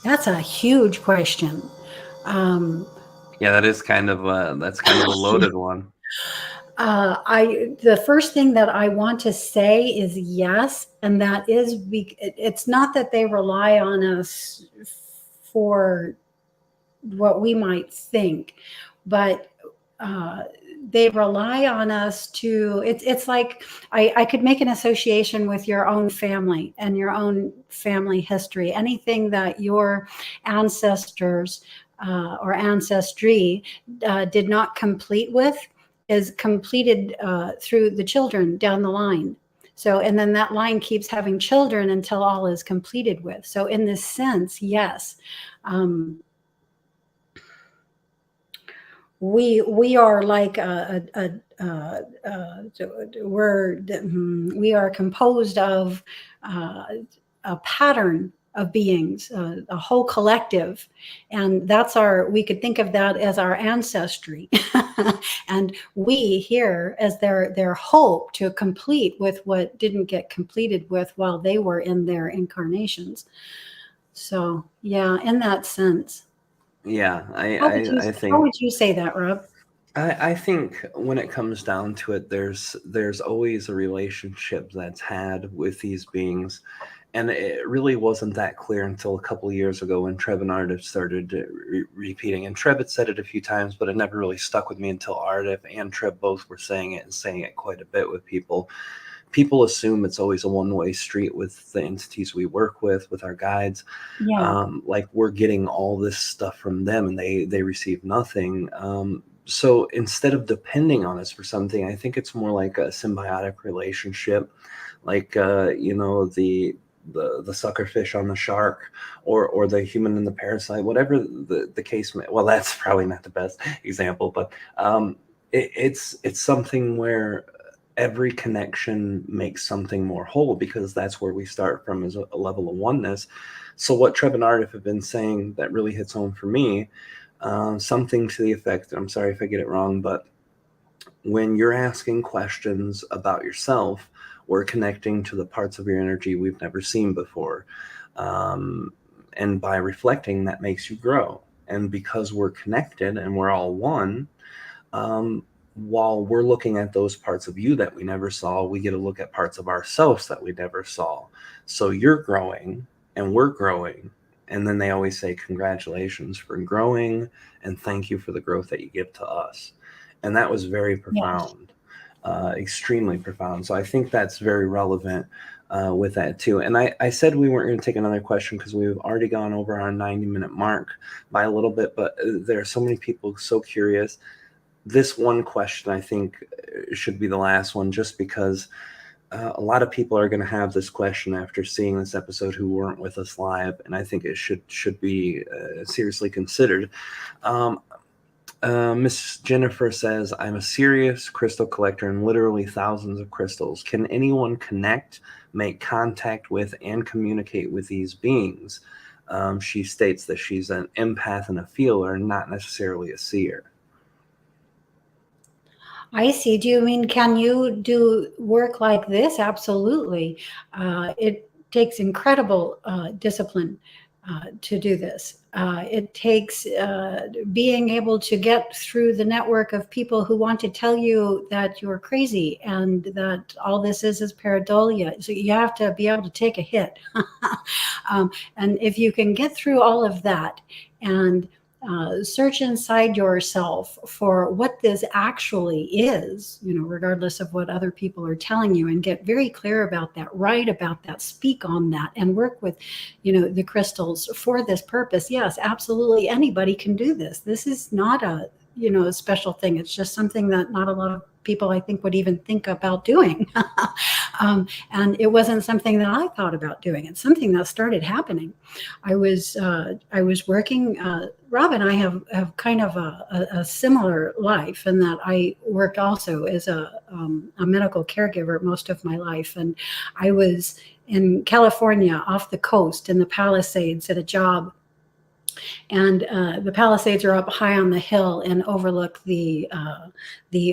Speaker 2: That's a huge question. Um,
Speaker 1: Yeah, that's kind of a loaded one.
Speaker 2: the first thing that I want to say is yes, and that is it's not that they rely on us for what we might think, but uh, they rely on us to. It's like I could make an association with your own family and your own family history. Anything that your ancestors or ancestry did not complete with is completed through the children down the line. So, and then that line keeps having children until all is completed with. So, in this sense, yes. Um, we are like we are composed of uh, a pattern of beings, a whole collective, and that's our. We could think of that as our ancestry, and we here as their hope to complete with what didn't get completed with while they were in their incarnations. So yeah, in that sense.
Speaker 1: Yeah, I
Speaker 2: How
Speaker 1: think
Speaker 2: would you say that, Rob?
Speaker 1: I think when it comes down to it, there's always a relationship that's had with these beings, and it really wasn't that clear until a couple of years ago when Trev and Ardif started repeating. And Trev had said it a few times, but it never really stuck with me until Ardif and Trev both were saying it and saying it quite a bit with people. People assume it's always a one-way street with the entities we work with our guides.
Speaker 2: Yeah.
Speaker 1: Like we're getting all this stuff from them and they receive nothing. So instead of depending on us for something, I think it's more like a symbiotic relationship, like the suckerfish on the shark, or the human and the parasite, whatever the case may. Well, that's probably not the best example, but it's something where every connection makes something more whole, because that's where we start from, is a level of oneness. So what Trev and Ardif have been saying that really hits home for me, something to the effect, I'm sorry if I get it wrong, but when you're asking questions about yourself, we're connecting to the parts of your energy we've never seen before. And by reflecting, that makes you grow. And because we're connected and we're all one, while we're looking at those parts of you that we never saw, we get to look at parts of ourselves that we never saw. So you're growing and we're growing. And then they always say, congratulations for growing and thank you for the growth that you give to us. And that was very
Speaker 2: Yes.
Speaker 1: profound. extremely profound. So I think that's very relevant with that too. And I said we weren't going to take another question because we've already gone over our 90-minute mark by a little bit, but there are so many people so curious. This one question I think should be the last one, just because a lot of people are going to have this question after seeing this episode who weren't with us live, and I think it should be seriously considered. Miss Jennifer says, I'm a serious crystal collector and literally thousands of crystals. Can anyone connect, make contact with, and communicate with these beings? She states that she's an empath and a feeler, not necessarily a seer.
Speaker 2: I see. Do you mean, can you do work like this? Absolutely. It takes incredible discipline to do this. It takes being able to get through the network of people who want to tell you that you're crazy and that all this is pareidolia. So you have to be able to take a hit. And if you can get through all of that and search inside yourself for what this actually is, regardless of what other people are telling you, and get very clear about that, write about that, speak on that, and work with, the crystals for this purpose. Yes, absolutely. Anybody can do this. This is not a special thing. It's just something that not a lot of people, I think, would even think about doing. And it wasn't something that I thought about doing. It's something that started happening. I was working. Rob and I have kind of a similar life in that I worked also as a medical caregiver most of my life, and I was in California off the coast in the Palisades at a job. And the Palisades are up high on the hill and overlook the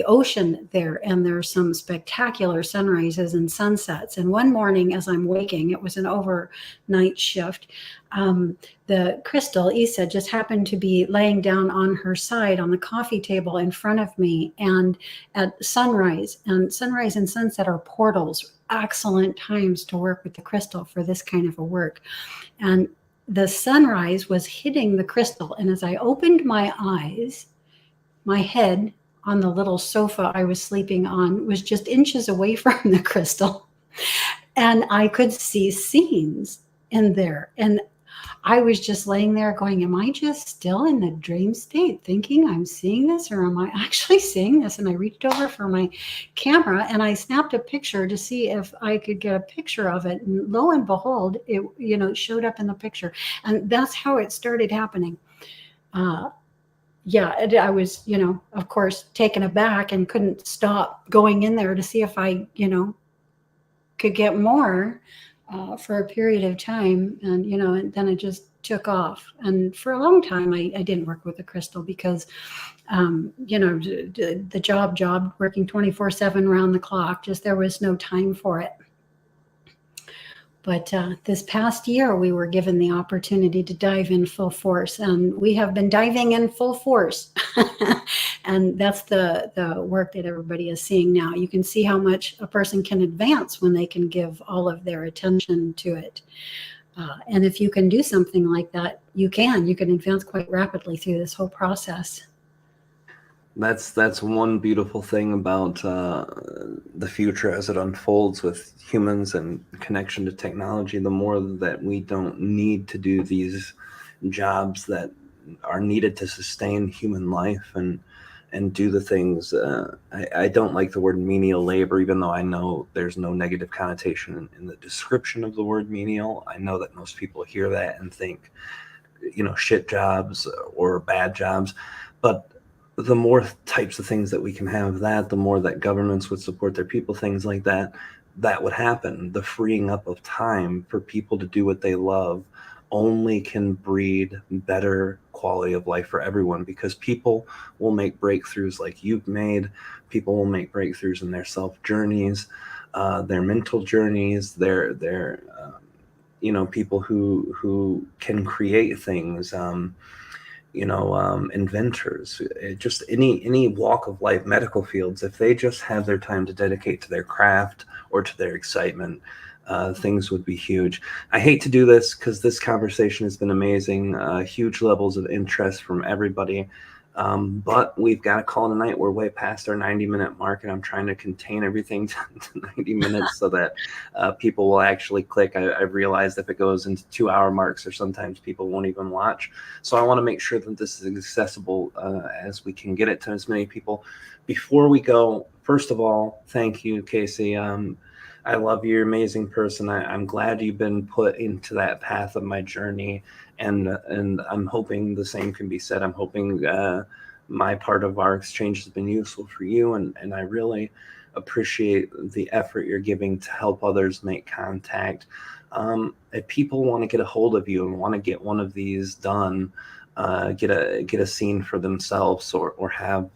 Speaker 2: ocean there. And there's some spectacular sunrises and sunsets. And one morning, as I'm waking, it was an overnight shift. The crystal, Issa, just happened to be laying down on her side on the coffee table in front of me. And at sunrise and sunset are portals, excellent times to work with the crystal for this kind of a work. And the sunrise was hitting the crystal. And as I opened my eyes, my head on the little sofa I was sleeping on was just inches away from the crystal. And I could see scenes in there. And I was just laying there going, am I just still in the dream state thinking I'm seeing this, or am I actually seeing this? And I reached over for my camera and I snapped a picture to see if I could get a picture of it. And lo and behold, it showed up in the picture. And that's how it started happening. I was, of course, taken aback and couldn't stop going in there to see if I, could get more for a period of time. And then it just took off. And for a long time, I didn't work with the crystal because, the job, working 24/7 around the clock, just there was no time for it. But this past year, we were given the opportunity to dive in full force, and we have been diving in full force. And that's the work that everybody is seeing now. You can see how much a person can advance when they can give all of their attention to it. And if you can do something like that, you can advance quite rapidly through this whole process.
Speaker 1: That's one beautiful thing about the future as it unfolds with humans and connection to technology. The more that we don't need to do these jobs that are needed to sustain human life and do the things. I don't like the word menial labor, even though I know there's no negative connotation in the description of the word menial. I know that most people hear that and think, shit jobs or bad jobs, but the more types of things that we can have, the more that governments would support their people, things like that would happen. The freeing up of time for people to do what they love only can breed better quality of life for everyone, because people will make breakthroughs like you've made. People will make breakthroughs in their self journeys, their mental journeys, their people who can create things, inventors, just any walk of life, medical fields. If they just have their time to dedicate to their craft or to their excitement, things would be huge. I hate to do this because this conversation has been amazing. Huge levels of interest from everybody. But we've got to call tonight. We're way past our 90-minute mark, and I'm trying to contain everything to 90 minutes so that people will actually click. I've realized if it goes into 2-hour marks, or sometimes people won't even watch. So I want to make sure that this is accessible as we can get it to as many people. Before we go, first of all, thank you, Casey. I love you. You're an amazing person. I'm glad you've been put into that path of my journey, and I'm hoping the same can be said. I'm hoping my part of our exchange has been useful for you, and I really appreciate the effort you're giving to help others make contact. If people want to get a hold of you and want to get one of these done, get a scene for themselves, or have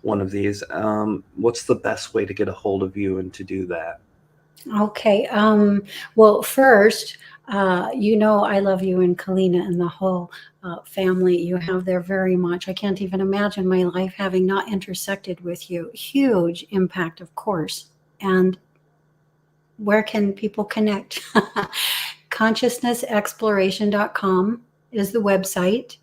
Speaker 1: one of these, what's the best way to get a hold of you and to do that?
Speaker 2: Okay. Well, first, I love you and Kalina and the whole family you have there very much. I can't even imagine my life having not intersected with you. Huge impact, of course. And where can people connect? Consciousnessexploration.com is the website.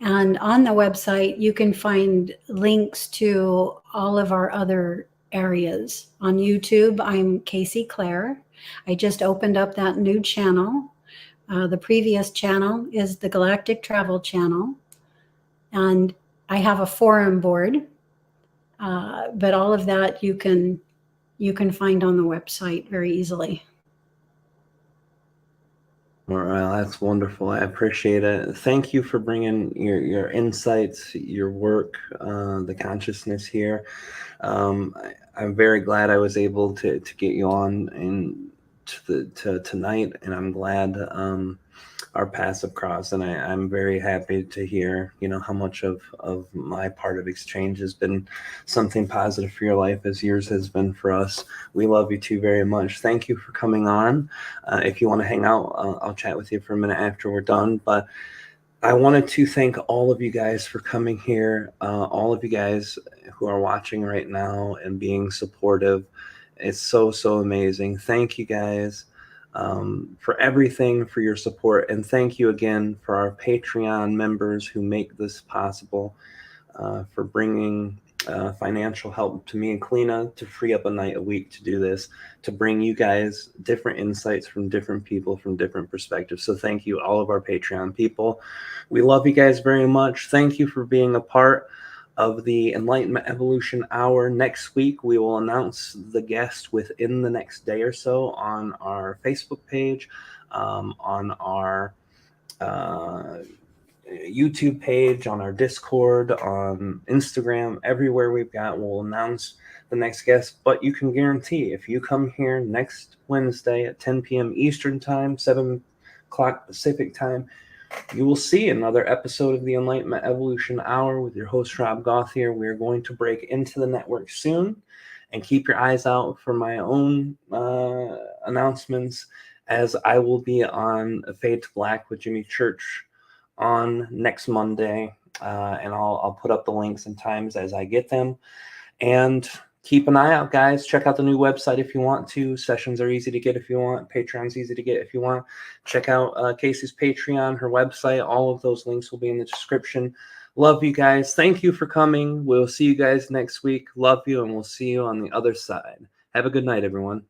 Speaker 2: And on the website, you can find links to all of our other areas. On YouTube, I'm Casey Claar. I just opened up that new channel. The previous channel is the Galactic Travel Channel. And I have a forum board, but all of that you can find on the website very easily.
Speaker 1: Well, that's wonderful. I appreciate it. Thank you for bringing your insights, your work, the consciousness here. I'm very glad I was able to get you on and to tonight, and I'm glad our paths have crossed. And I'm very happy to hear, how much of my part of exchange has been something positive for your life, as yours has been for us. We love you too very much. Thank you for coming on. If you want to hang out, I'll chat with you for a minute after we're done. But I wanted to thank all of you guys for coming here, all of you guys who are watching right now and being supportive. It's so amazing. Thank you guys for everything, for your support. And thank you again for our Patreon members who make this possible, for bringing financial help to me and Kalina to free up a night a week to do this, to bring you guys different insights from different people, from different perspectives. So thank you, all of our Patreon people. We love you guys very much. Thank you for being a part of the Enlightenment Evolution Hour. Next week, we will announce the guest within the next day or so on our Facebook page, on our YouTube page, on our Discord, on Instagram, everywhere we'll announce the next guest. But you can guarantee if you come here next Wednesday at 10 p.m. Eastern Time, 7 o'clock Pacific Time, you will see another episode of the Enlightenment Evolution Hour with your host, Rob Goth here. We're going to break into the network soon, and keep your eyes out for my own announcements, as I will be on Fade to Black with Jimmy Church on next Monday, and I'll put up the links and times as I get them. And keep an eye out, guys. Check out the new website if you want to. Sessions are easy to get if you want. Patreon's easy to get if you want. Check out Casey's Patreon, her website. All of those links will be in the description. Love you guys. Thank you for coming. We'll see you guys next week. Love you, and we'll see you on the other side. Have a good night, everyone.